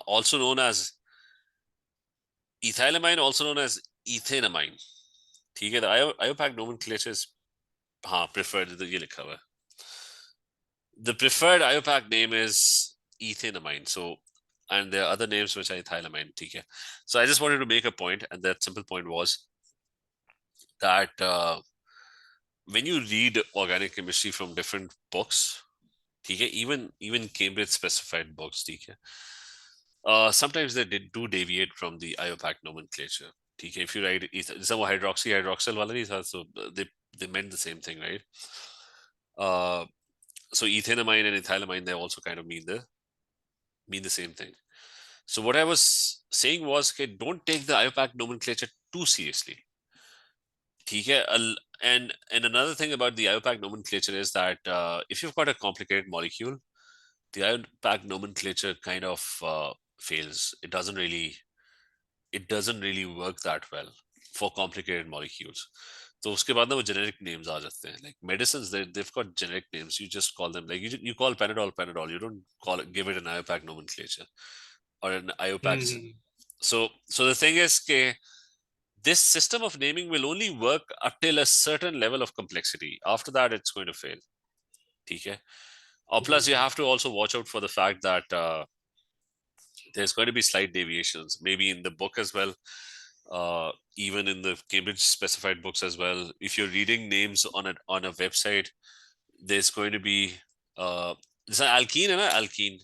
Also known as ethylamine, also known as ethanamine. ठीक है, the IUPAC nomenclature is preferred, ये लिखा हुआ है. The preferred IUPAC name is ethanamine. So, and there are other names which are ethylamine. ठीक है. So I just wanted to make a point, and that simple point was that when you read organic chemistry from different books, ठीक है, even Cambridge specified books, ठीक है, sometimes they do deviate from the IUPAC nomenclature. ठीक है, if you write some hydroxyl वाला नहीं था, so they meant the same thing, right? So ethanamine and ethylamine, they also kind of mean the same thing. So what I was saying was, okay, don't take the IUPAC nomenclature too seriously. ठीक है, and another thing about the IUPAC nomenclature is that if you've got a complicated molecule, the IUPAC nomenclature kind of fails. It doesn't really work that well for complicated molecules. So उसके बाद ना वो generic names आ जाते हैं. Like medicines, they've got generic names. You just call them, like you call Panadol. You don't give it an IUPAC nomenclature or an IUPAC. So the thing is that this system of naming will only work up till a certain level of complexity. After that, it's going to fail. ठीक है? Or plus, you have to also watch out for the fact that there's going to be slight deviations, maybe in the book as well, even in the Cambridge specified books as well. If you're reading names on a website, there's going to be it's an alkene and an alkene.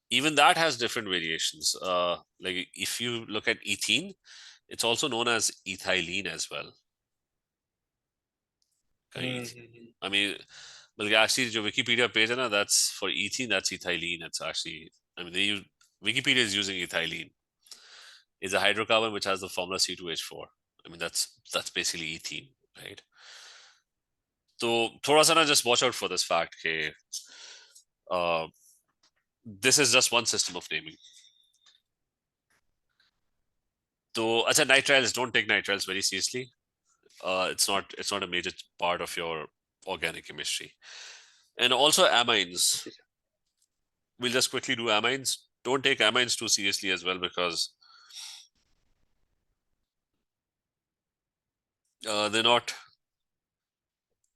Even that has different variations. Like if you look at ethene, it's also known as ethylene as well. I mean, well, actually, the Wikipedia page, that's for ethene, that's ethylene. It's actually I mean, they use Wikipedia is using ethylene. It's a hydrocarbon which has the formula C2H4. I mean, that's basically ethene, right? So, थोड़ा सा ना just watch out for this fact that this is just one system of naming. So, अच्छा, nitriles, don't take nitriles very seriously. It's not a major part of your organic chemistry. And also amines. We'll just quickly do amines. Don't take amines too seriously as well, because they're not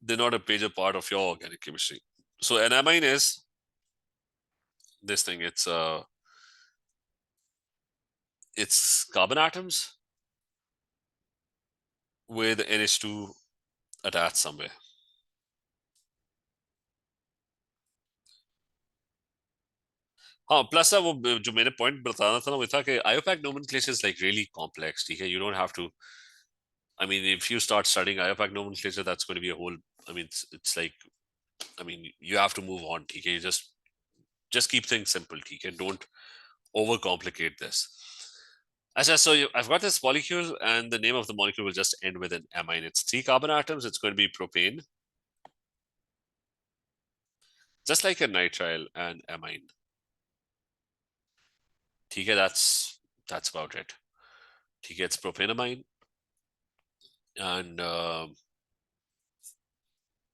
a major part of your organic chemistry. So an amine is this thing. It's carbon atoms with NH2 attached somewhere. हाँ, plus वो जो मैंने point बताना था ना, वो था कि IUPAC nomenclature is like really complex. ठीक है, you don't have to. I mean, if you start studying IUPAC nomenclature, that's going to be a whole. I mean, it's like, I mean, you have to move on. ठीक है, you just keep things simple. ठीक है, don't overcomplicate this. Achha, so I've got this molecule, and the name of the molecule will just end with an amine. It's 3 carbon atoms. It's going to be propane, just like a nitrile and amine. ठीक है, that's about it. ठीक है, it's propanamine, and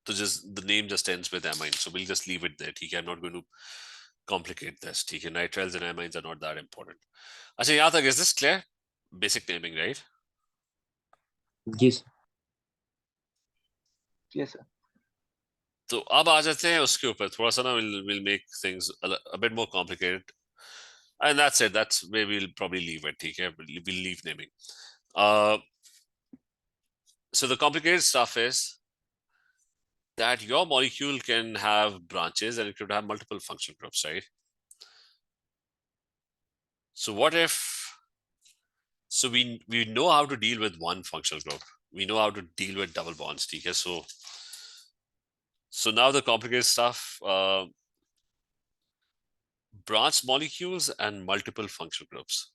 so just the name just ends with amine. So we'll just leave it there. ठीक है, I'm not going to complicate this. ठीक है, nitriles and amines are not that important. अच्छा, यहाँ तक is this clear? Basic naming, right? Yes. Yes, sir. तो अब आ जाते हैं उसके ऊपर थोड़ा सा ना, we'll make things a bit more complicated, and that's it. That's where we'll probably leave it. ठीक है, we'll leave naming. So the complicated stuff is that your molecule can have branches and it could have multiple functional groups, right? So what if? So we know how to deal with one functional group. We know how to deal with double bonds. Okay, so now the complicated stuff. Branch molecules and multiple functional groups.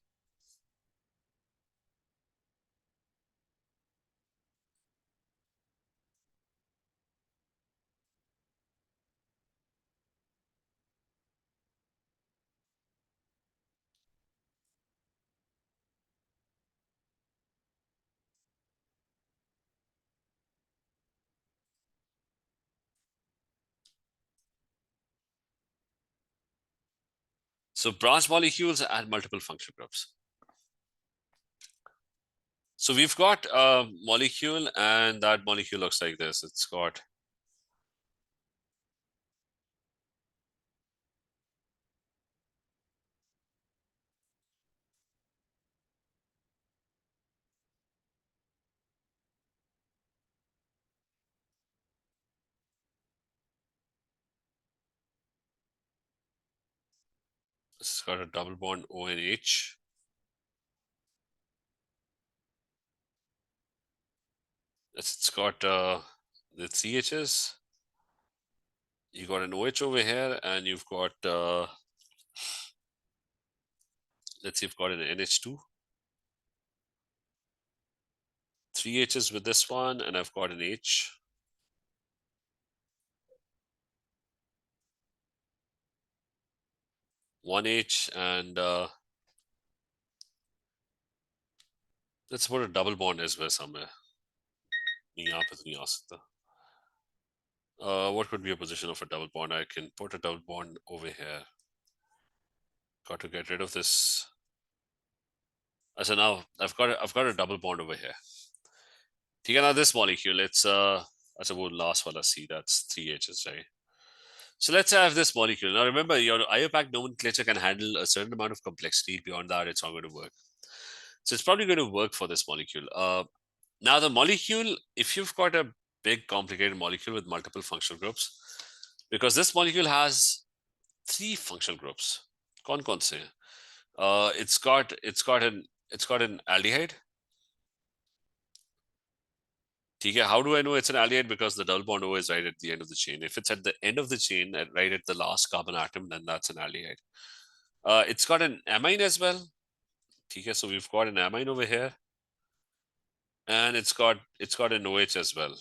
So branch molecules and multiple functional groups. So we've got a molecule, and that molecule looks like this. It's got a double bond O and H. It's got the CHs. You got an OH over here, and you've got let's see, you've got an NH2. 3 H's with this one, and I've got an H. One H, and let's put a double bond as well somewhere. What could be a position of a double bond? I can put a double bond over here. Got to get rid of this. So now I've got a double bond over here. Okay, now this molecule, it's that's a last one. Let's see, that's 3 H's, right? So let's have this molecule. Now remember, your IUPAC nomenclature can handle a certain amount of complexity. Beyond that, it's not going to work. So it's probably going to work for this molecule. Now the molecule, if you've got a big complicated molecule with multiple functional groups, because this molecule has 3 functional groups. कौन से? It's got an aldehyde. ठीक है, how do I know it's an aldehyde? Because the double bond O is right at the end of the chain. If it's at the end of the chain, right at the last carbon atom, then that's an aldehyde. It's got an amine as well. Okay, so we've got an amine over here, and it's got an OH as well.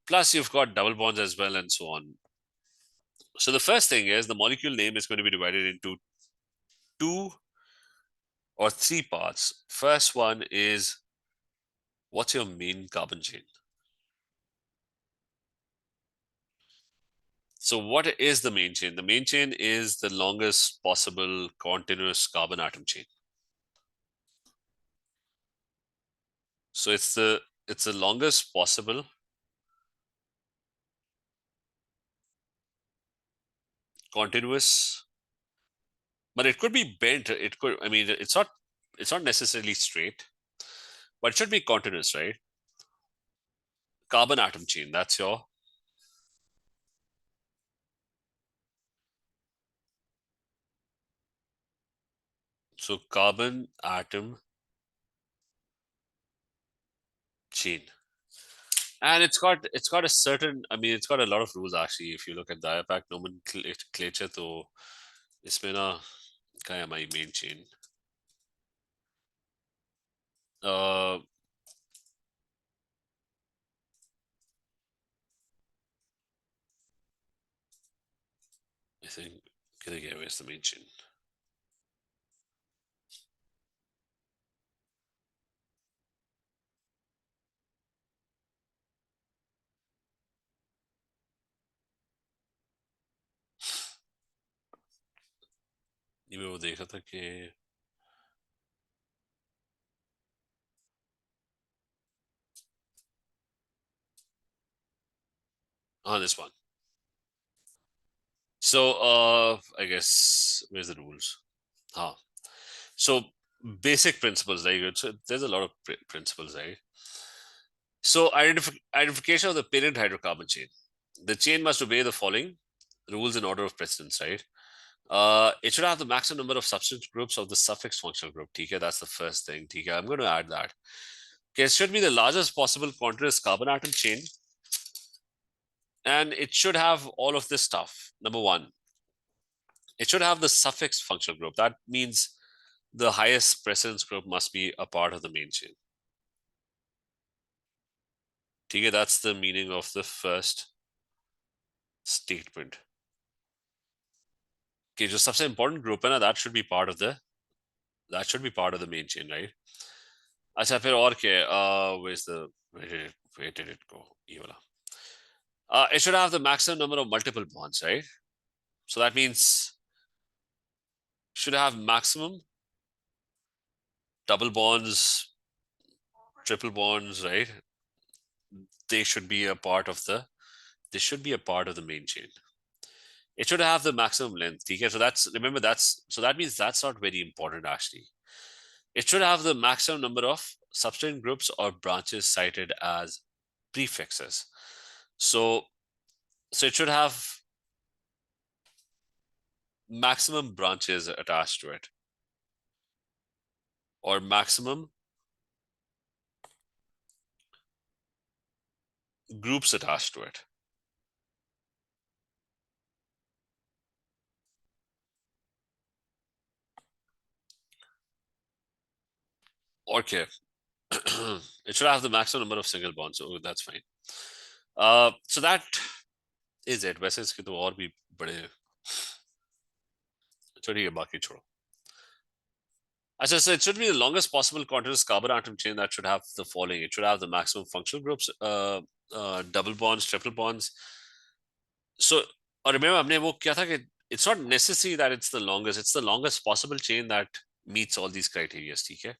Plus, you've got double bonds as well, and so on. So the first thing is the molecule name is going to be divided into 2 or 3 parts. First one is, what's your main carbon chain? So what is the main chain? The main chain is the longest possible continuous carbon atom chain. So it's the longest possible continuous, but it could be bent. It could, I mean, it's not necessarily straight, but it should be continuous, right? Carbon atom chain, that's your carbon atom chain. And it's got a certain, I mean, it's got a lot of rules actually. If you look at the IUPAC nomenclature, तो इसमें ना क्या है हमारी main chain? I think where's the main chain? ये मैं वो देख रहा था कि this one. So I guess where's the rules? So basic principles, very good. So there's a lot of principles, right? So identification of the parent hydrocarbon chain. The chain must obey the following rules in order of precedence, right? It should have the maximum number of substance groups of the suffix functional group. Okay, that's the first thing. Okay, I'm going to add that. Okay, it should be the largest possible continuous carbon atom chain. And it should have all of this stuff. Number 1, it should have the suffix functional group. That means the highest precedence group must be a part of the main chain. Okay, that's the meaning of the first statement. Okay, जो सबसे important group है ना, that should be part of the main chain, right? अच्छा, फिर और क्या है? Where did it go? ये वाला. It should have the maximum number of multiple bonds, right? So that means should have maximum double bonds, triple bonds, right? They should be a part of the main chain. It should have the maximum length. Okay, so that means that's not very important actually. It should have the maximum number of substrate groups or branches cited as prefixes. So it should have maximum branches attached to it, or maximum groups attached to it. Okay. It should have the maximum number of single bonds. So that's fine. So that is it. वैसे इसके तो और भी बड़े हैं. चलिए बाकी छोड़ो. So it should be the longest possible continuous carbon atom chain that should have the following. It should have the maximum functional groups, double bonds, triple bonds. So remember, हमने वो क्या था कि it's not necessary that it's the longest possible chain that meets all these criteria. Okay.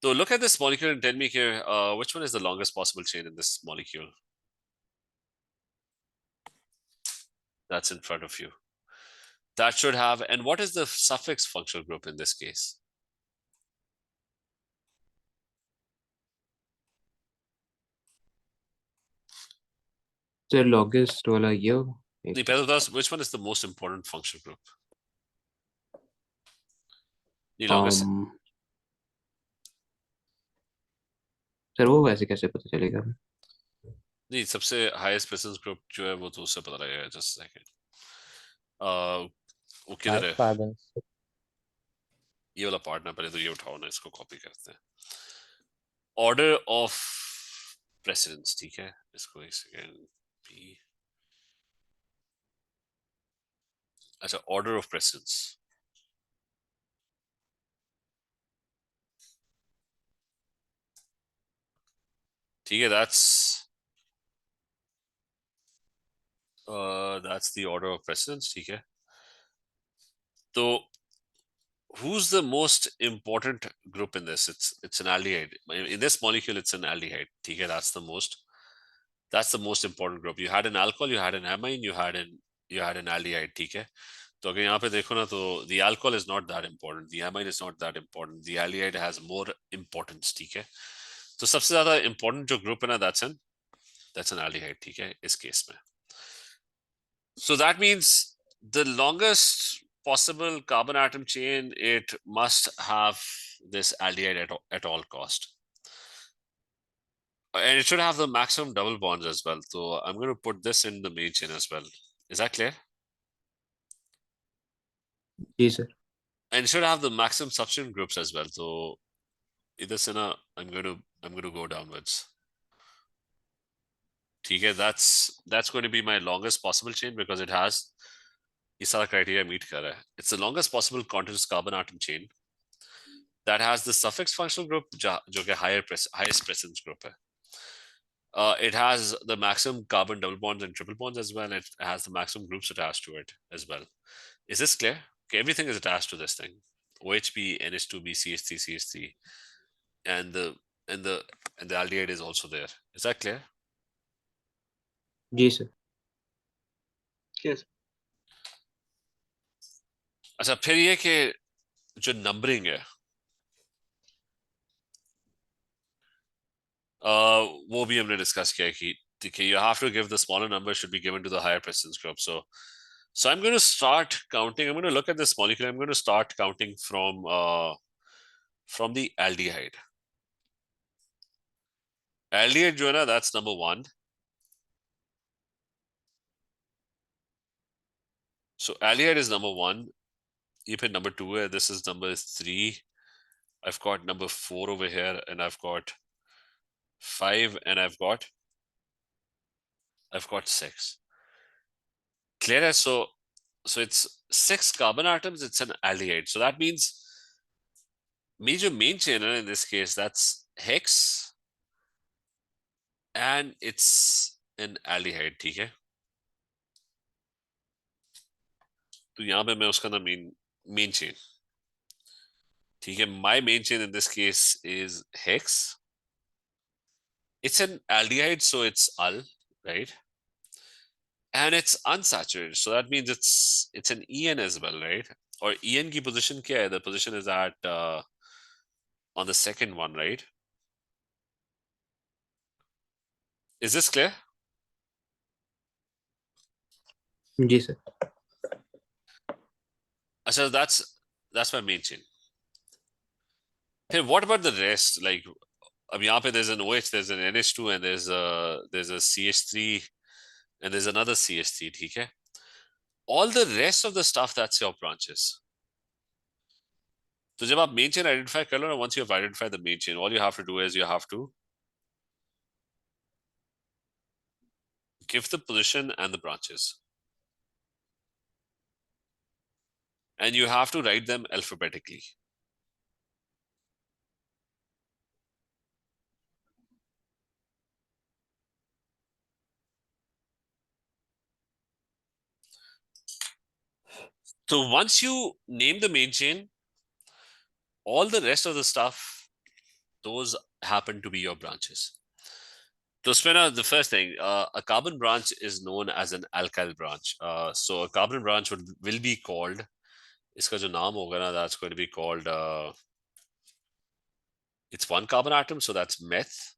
So look at this molecule and tell me here, which one is the longest possible chain in this molecule? That's in front of you. That should have, and what is the suffix functional group in this case? The longest वाला ये. Which one is the most important functional group? The longest. Sir वो वैसे कैसे पता चलेगा? नहीं, सबसे highest precedence group जो है वो तो उससे पता लगेगा. Just a second. वो किधर है? Carbons. ये वाला पार्ट ना, पहले तो ये उठाओ ना, इसको कॉपी करते हैं। ऑर्डर ऑफ प्रेसिडेंस, ठीक है, इसको एक सेकेंड पी, अच्छा ऑर्डर ऑफ प्रेसिडेंस, ठीक है, that's the order of precedence, ठीक है। तो who's the most important group in this? It's an aldehyde. In this molecule, it's an aldehyde. ठीक है, that's the most important group. You had an alcohol, you had an amine, you had an aldehyde. ठीक है, तो अगर यहाँ पे देखो ना, तो the alcohol is not that important, the amine is not that important, the aldehyde has more importance. ठीक है, तो सबसे ज्यादा important जो group है ना, that's an aldehyde. ठीक है, इस केस में। So that means the longest possible carbon atom chain, it must have this aldehyde at all cost. And it should have the maximum double bonds as well. So I'm going to put this in the main chain as well. Is that clear? जी sir. And it should have the maximum substituent groups as well. So either Sina, I'm going to go downwards. Okay, that's going to be my longest possible chain because it has this criteria meet kar hai. It's the longest possible continuous carbon atom chain that has the suffix functional group, जो कि highest precedence group है. It has the maximum carbon double bonds and triple bonds as well. And it has the maximum groups attached to it as well. Is this clear? Okay, everything is attached to this thing. OHP, NH2B, CH3, CH3, and the aldehyde is also there. Is that clear? जी sir. Yes. अच्छा, फिर ये कि जो numbering है, वो भी हमने डिस्कस किया कि you have to give the smaller number should be given to the higher precedence group. So I'm going to start counting. I'm going to look at this molecule. I'm going to start counting from the aldehyde. Aldehyde जो है ना, that's number 1. So aldehyde is number 1. ये फिर number 2 है. This is number 3. I've got number 4 over here, and I've got 5, and I've got 6. Clear? So it's 6 carbon atoms. It's an aldehyde. So that means major main chain in this case, that's hex, and it's an aldehyde. ठीक है, तो यहाँ पे मैं उसका ना main chain, ठीक है, my main chain in this case is hex. It's an aldehyde, so it's al, right? And it's unsaturated, so that means it's an en as well, right? Or en की position क्या है? The position is at on the second one, right? Is this clear? जी sir. So that's my main chain. Hey, what about the rest? Like, अब यहाँ पे there's an OH, there's an NH2, and there's a CH3, and there's another CH3, ठीक है? All the rest of the stuff, that's your branches. So जब आप main chain identify कर लो ना, once you have identified the main chain, all you have to do is you have to give the position and the branches. And you have to write them alphabetically. So once you name the main chain, all the rest of the stuff, those happen to be your branches. So Spinner, the first thing, a carbon branch is known as an alkyl branch. So a carbon branch will be called, इसका जो नाम होगा ना, that's going to be called, it's one carbon atom, so that's meth.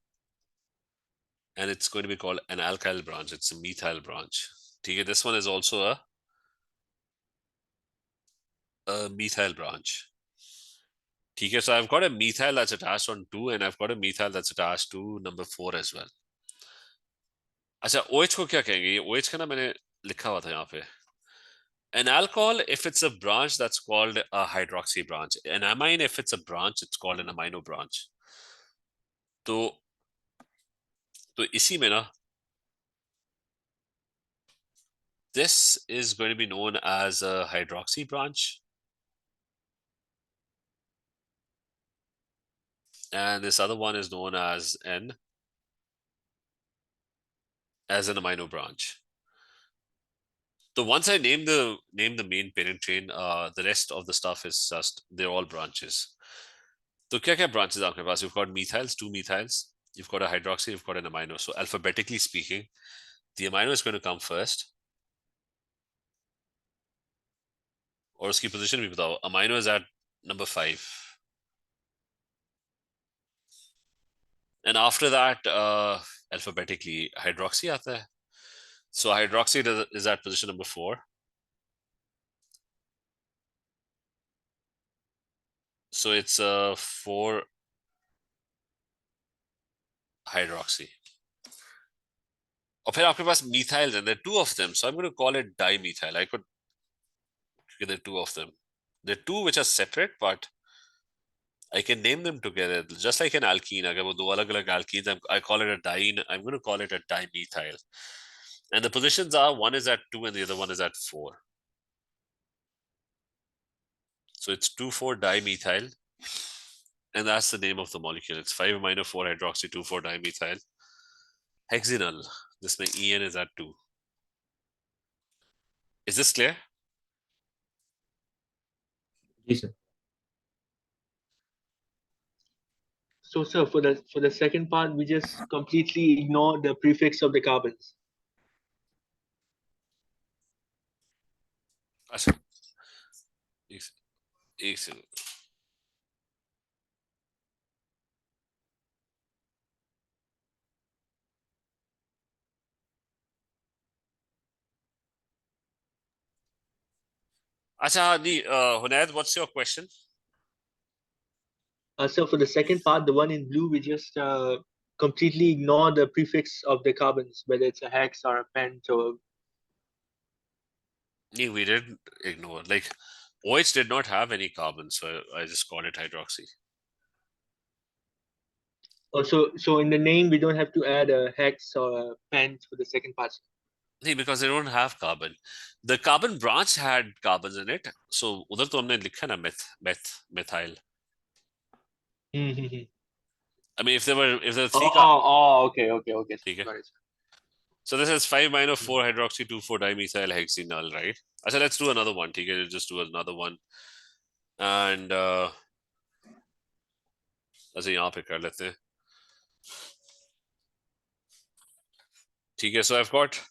And it's going to be called an alkyl branch. It's a methyl branch. Okay, this one is also a methyl branch. Okay, so I've got a methyl that's attached on 2, and I've got a methyl that's attached to number 4 as well. अच्छा, OH को क्या कहेंगे? ये OH का ना मैंने लिखा हुआ था यहाँ पे. An alcohol, if it's a branch, that's called a hydroxy branch. An amine, if it's a branch, it's called an amino branch. तो इसी में ना, this is going to be known as a hydroxy branch, and this other one is known as an amino branch. So once I name the main parent chain, the rest of the stuff is just, they're all branches. So क्या branches आपके पास? You've got methyls, 2 methyls, you've got a hydroxy, you've got an amino. So alphabetically speaking, the amino is going to come first. और उसकी position भी बताओ. Amino is at number 5. And after that, alphabetically, hydroxy आता है. So hydroxy is at position number 4. So it's 4 hydroxy. और फिर आपके पास methyls, and there are 2 of them. So I'm going to call it dimethyl. I could, there are 2 of them. There are 2 which are separate, but I can name them together, just like an alkene. अगर वो 2 अलग-अलग alkenes, I call it a diene. I'm going to call it a dimethyl. And the positions are, one is at 2 and the other one is at 4. So it's 2,4-dimethyl. And that's the name of the molecule. It's 5-amino-4-hydroxy 2,4-dimethyl hexenal. This En is at 2. Is this clear? जी sir. So, sir, for the second part, we just completely ignore the prefix of the carbons. अच्छा, एक second. अच्छा नहीं, Hunayd, what's your question? So for the second part, the one in blue, we just completely ignore the prefix of the carbons, whether it's a hex or a pent or. Nee, we didn't ignore. Like, OH did not have any carbon, so I just called it hydroxy. Oh, so in the name, we don't have to add a hex or a pent for the second part. Nee, because they don't have carbon. The carbon branch had carbons in it. So उधर तो हमने लिखा ना methyl. Mm-hmm. I mean, if there were 3 Okay. ठीक है. Got it. So this is 5-4-hydroxy 2,4-dimethyl hexenal, right? So let's do another one. ठीक है, just do another one. And ऐसे यहाँ पे कर लेते हैं. ठीक है, so I've got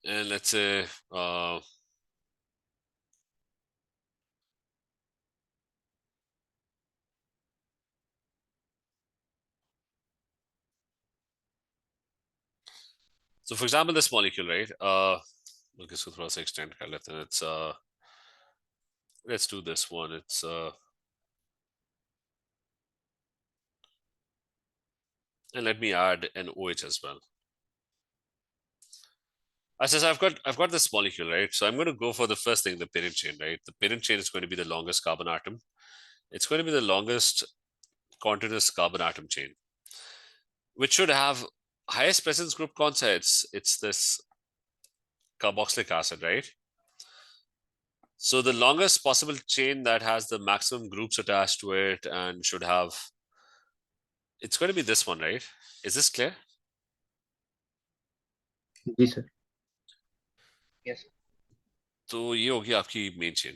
and let's say so for example this molecule, right? Okay, so थोड़ा सा extend कर लेते हैं. It's let's do this one. It's and let me add an OH as well. So I've got this molecule, right? So I'm going to go for the first thing, the parent chain, right? The parent chain is going to be the longest carbon atom. It's going to be the longest continuous carbon atom chain, which should have highest presence group concepts. It's this carboxylic acid, right? So the longest possible chain that has the maximum groups attached to it and should have, it's going to be this one, right? Is this clear? जी sir. Yes. तो ये होगी आपकी main chain.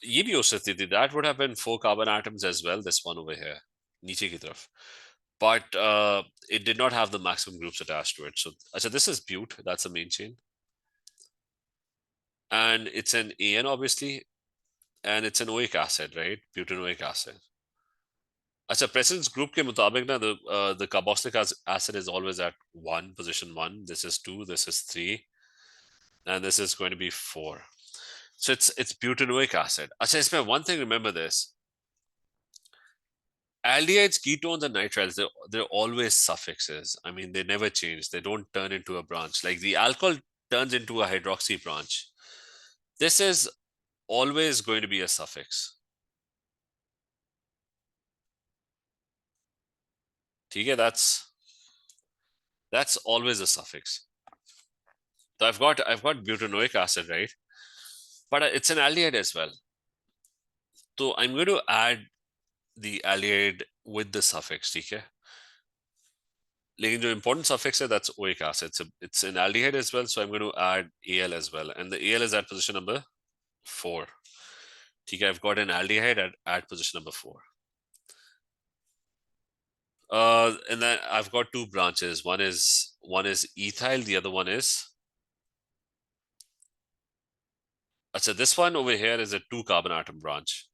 ये भी हो सकती थी. That would have been 4 carbon atoms as well. This one over here, नीचे की तरफ. But it did not have the maximum groups attached to it. So this is bute. That's the main chain. And it's an AN, obviously. And it's an oic acid, right? Butanoic acid. Presence group के मुताबिक ना, the carboxylic acid is always at 1, position 1. This is 2, this is 3. and this is going to be 4. So it's butanoic acid. Achha, one thing, remember this. Aldehydes, ketones, and nitriles, they're always suffixes. I mean, they never change. They don't turn into a branch. Like the alcohol turns into a hydroxy branch. This is always going to be a suffix. Okay, that's always a suffix. So I've got butanoic acid, right? But it's an aldehyde as well. So I'm going to add the aldehyde with the suffix, okay? लेकिन जो important suffix है, that's oic acid. It's an aldehyde as well, so I'm going to add Al as well. And the Al is at position number 4. Okay, I've got an aldehyde at position number 4. And then I've got 2 branches. One is ethyl, the other one is... So this one over here is a 2 carbon atom branch.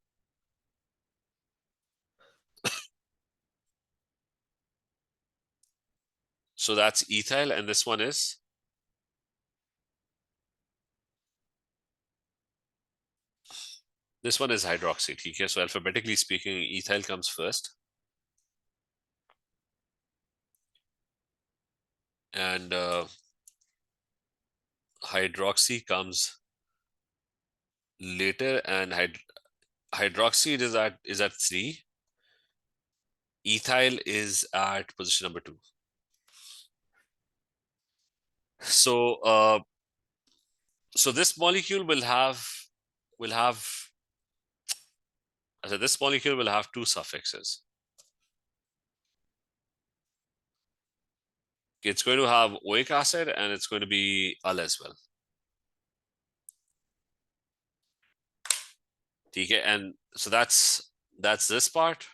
So that's ethyl, and this one is... This one is hydroxy. Okay, so alphabetically speaking, ethyl comes first. And hydroxy comes later, and hydroxy is at 3. Ethyl is at position number 2. So so this molecule will have this molecule will have 2 suffixes. It's going to have oic acid, and it's going to be al as well. Okay, and so that's this part.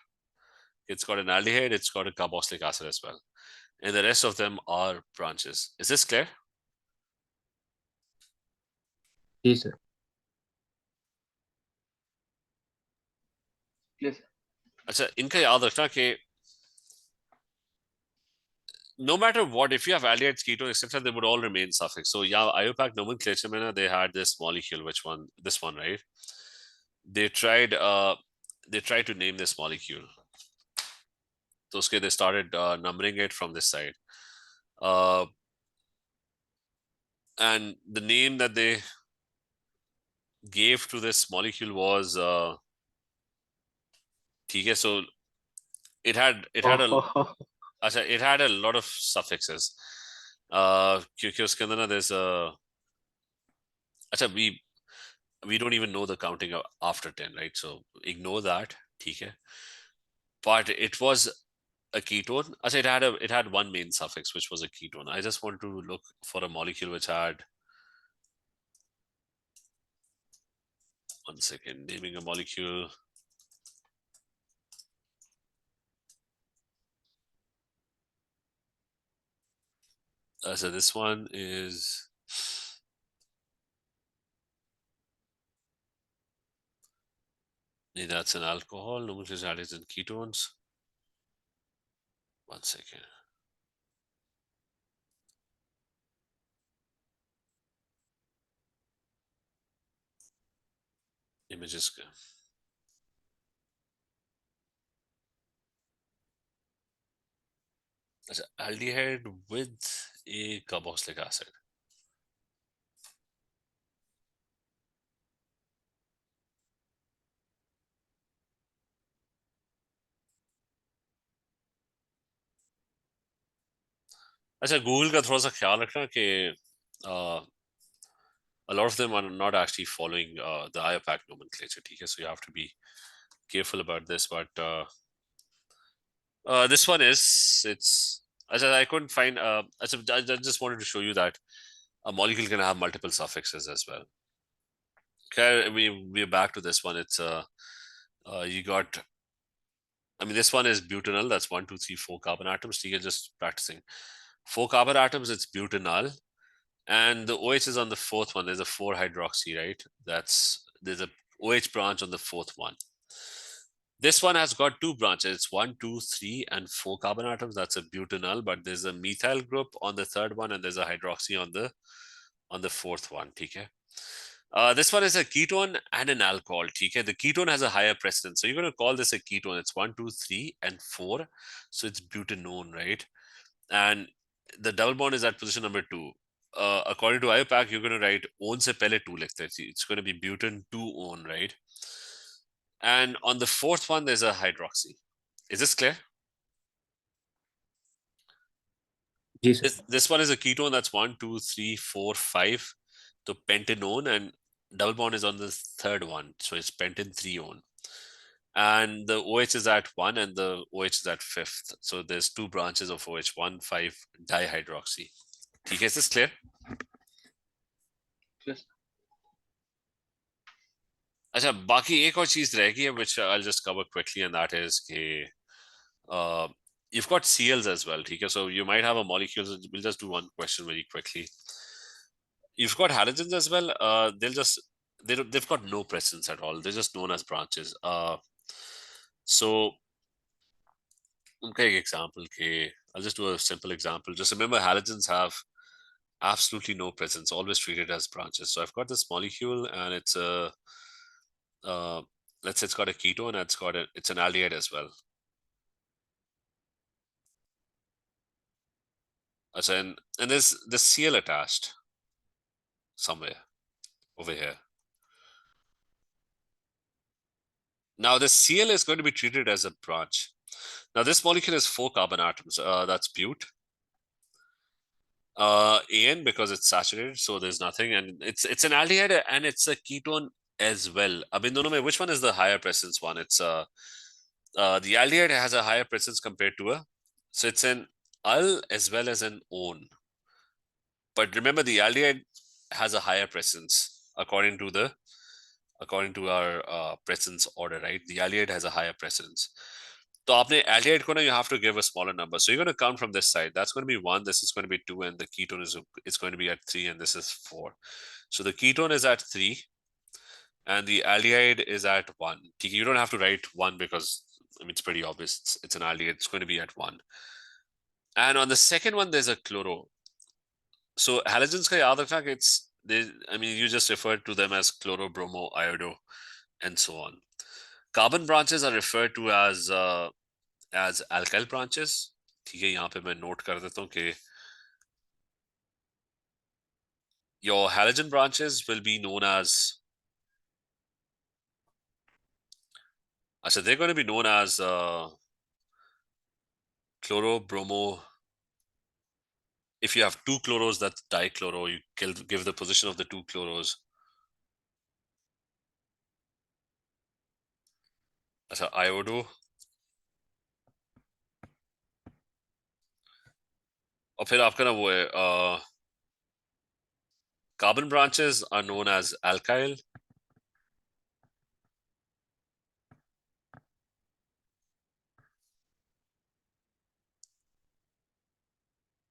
It's got an aldehyde, it's got a carboxylic acid as well. And the rest of them are branches. Is this clear? Yes, sir. Yes. अच्छा, इनका याद रखना कि no matter what, if you have aldehydes, ketones, etc., they would all remain suffix. So yeah, IUPAC nomenclature mein they had this molecule, which one? This one, right? They tried to name this molecule. So okay, they started numbering it from this side. And the name that they gave to this molecule was okay, so it had a lot of suffixes. क्योंकि उसके अंदर ना there's a we don't even know the counting after 10, right? So ignore that, okay? But it was a ketone. It had one main suffix, which was a ketone. I just want to look for a molecule which had... One second, naming a molecule. So this one is... That's an alcohol. Nomenclature aldehydes and ketones. One second. Images. That's an aldehyde with a carboxylic acid. अच्छा, Google का थोड़ा सा ख्याल रखना कि a lot of them are not actually following the IUPAC nomenclature. Okay? So you have to be careful about this. But this one is, I couldn't find, I just wanted to show you that a molecule can have multiple suffixes as well. Okay, we're back to this one. It's you got, I mean, this one is butanol. That's 1, 2, 3, 4 carbon atoms. You're just practicing. 4 carbon atoms, it's butanol. And the OH is on the 4th one. There's a 4 hydroxy, right? There's a OH branch on the 4th one. This one has got 2 branches. It's 1, 2, 3, and 4 carbon atoms. That's a butanol, but there's a methyl group on the 3rd one, and there's a hydroxy on the on the fourth one, okay? This one is a ketone and an alcohol, okay? The ketone has a higher precedence. So you're going to call this a ketone. It's 1, 2, 3, and 4. So it's butanone, right? And the double bond is at position number 2. According to IUPAC, you're going to write on se pehle 2 likhte hain. It's going to be butan 2-on, right? And on the fourth one, there's a hydroxy. Is this clear? Yes, This one is a ketone that's 1, 2, 3, 4, 5. So pentanone, and double bond is on the third one. So it's pentan 3-on. And the OH is at 1 and the OH is at 5th. So there's 2 branches of OH, 1,5 dihydroxy. Okay, is this clear? Yes. अच्छा, बाकी एक और चीज रहेगी, which I'll just cover quickly, and that is you've got CLs as well. Okay, so you might have a molecule. We'll just do one question very quickly. You've got halogens as well. They've got no presence at all. They're just known as branches. So उनका एक example I'll just do a simple example. Just remember, halogens have absolutely no presence, always treated as branches. So I've got this molecule, and it's a let's say it's got a ketone, and it's an aldehyde as well. And there's the Cl attached somewhere over here. Now the Cl is going to be treated as a branch. Now this molecule has 4 carbon atoms. That's bute. An, because it's saturated, so there's nothing, and it's an aldehyde and it's a ketone as well. Ab in dono mein, which one is the higher presence one? It's the aldehyde has a higher presence compared to so it's an al as well as an on. But remember, the aldehyde has a higher presence according to our presence order, right? The aldehyde has a higher presence. So आपने aldehyde को ना, you have to give a smaller number. So you're going to count from this side. That's going to be 1. This is going to be 2, and the ketone is going to be at 3, and this is 4. So the ketone is at 3, and the aldehyde is at 1. You don't have to write 1 because it's pretty obvious. It's an aldehyde. It's going to be at 1. And on the second one, there's a chloro. So halogens ka yaad rakhna ki you just refer to them as chloro, bromo, iodo, and so on. Carbon branches are referred to as alkyl branches. ठीक है, यहाँ पे मैं note कर देता हूँ कि your halogen branches will be known as they're going to be known as chloro, bromo. If you have 2 chloros, that's dichloro. You give the position of the 2 chloros. Iodo. और फिर आपका ना वो है carbon branches are known as alkyl.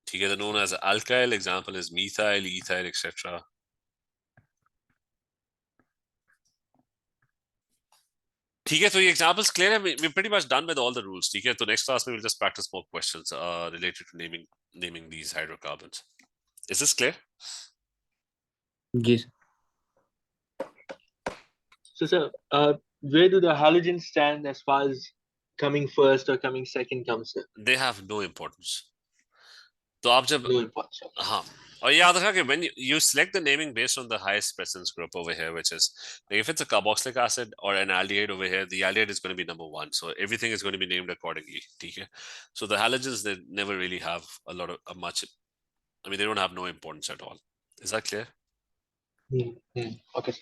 ठीक है, they're known as alkyl. Example is methyl, ethyl, etc. ठीक है, so ये examples clear है. We're pretty much done with all the rules. ठीक है, so next class we'll just practice more questions related to naming these hydrocarbons. Is this clear? yes. So, sir, where do the halogens stand as far as coming first or coming second comes, sir? They have no importance. तो आप जब No importance. हाँ, और याद रखना कि when you select the naming based on the highest presence group over here, which is like if it's a carboxylic acid or an aldehyde over here, the aldehyde is going to be number 1. So everything is going to be named accordingly. Okay? So the halogens, they never really have a lot of much. They don't have no importance at all. Is that clear? Okay.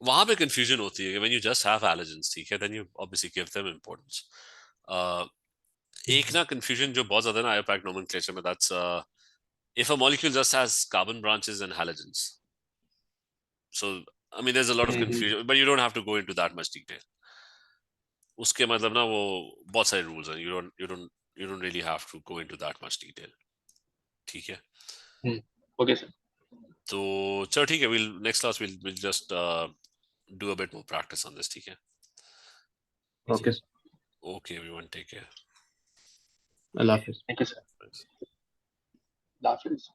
वहां पे confusion होती है when you just have halogens, ठीक है, then you obviously give them importance. एक ना confusion जो बहुत ज्यादा ना IUPAC nomenclature में, that's if a molecule just has carbon branches and halogens. So there's a lot of confusion, but you don't have to go into that much detail. उसके मतलब ना वो बहुत सारे rules हैं. You don't really have to go into that much detail. ठीक है? Okay, sir. So चलो ठीक है, next class we'll just do a bit more practice on this. ठीक है? Okay. Okay, everyone, take care. Allah Hafiz. Thank you, sir. Allah Hafiz.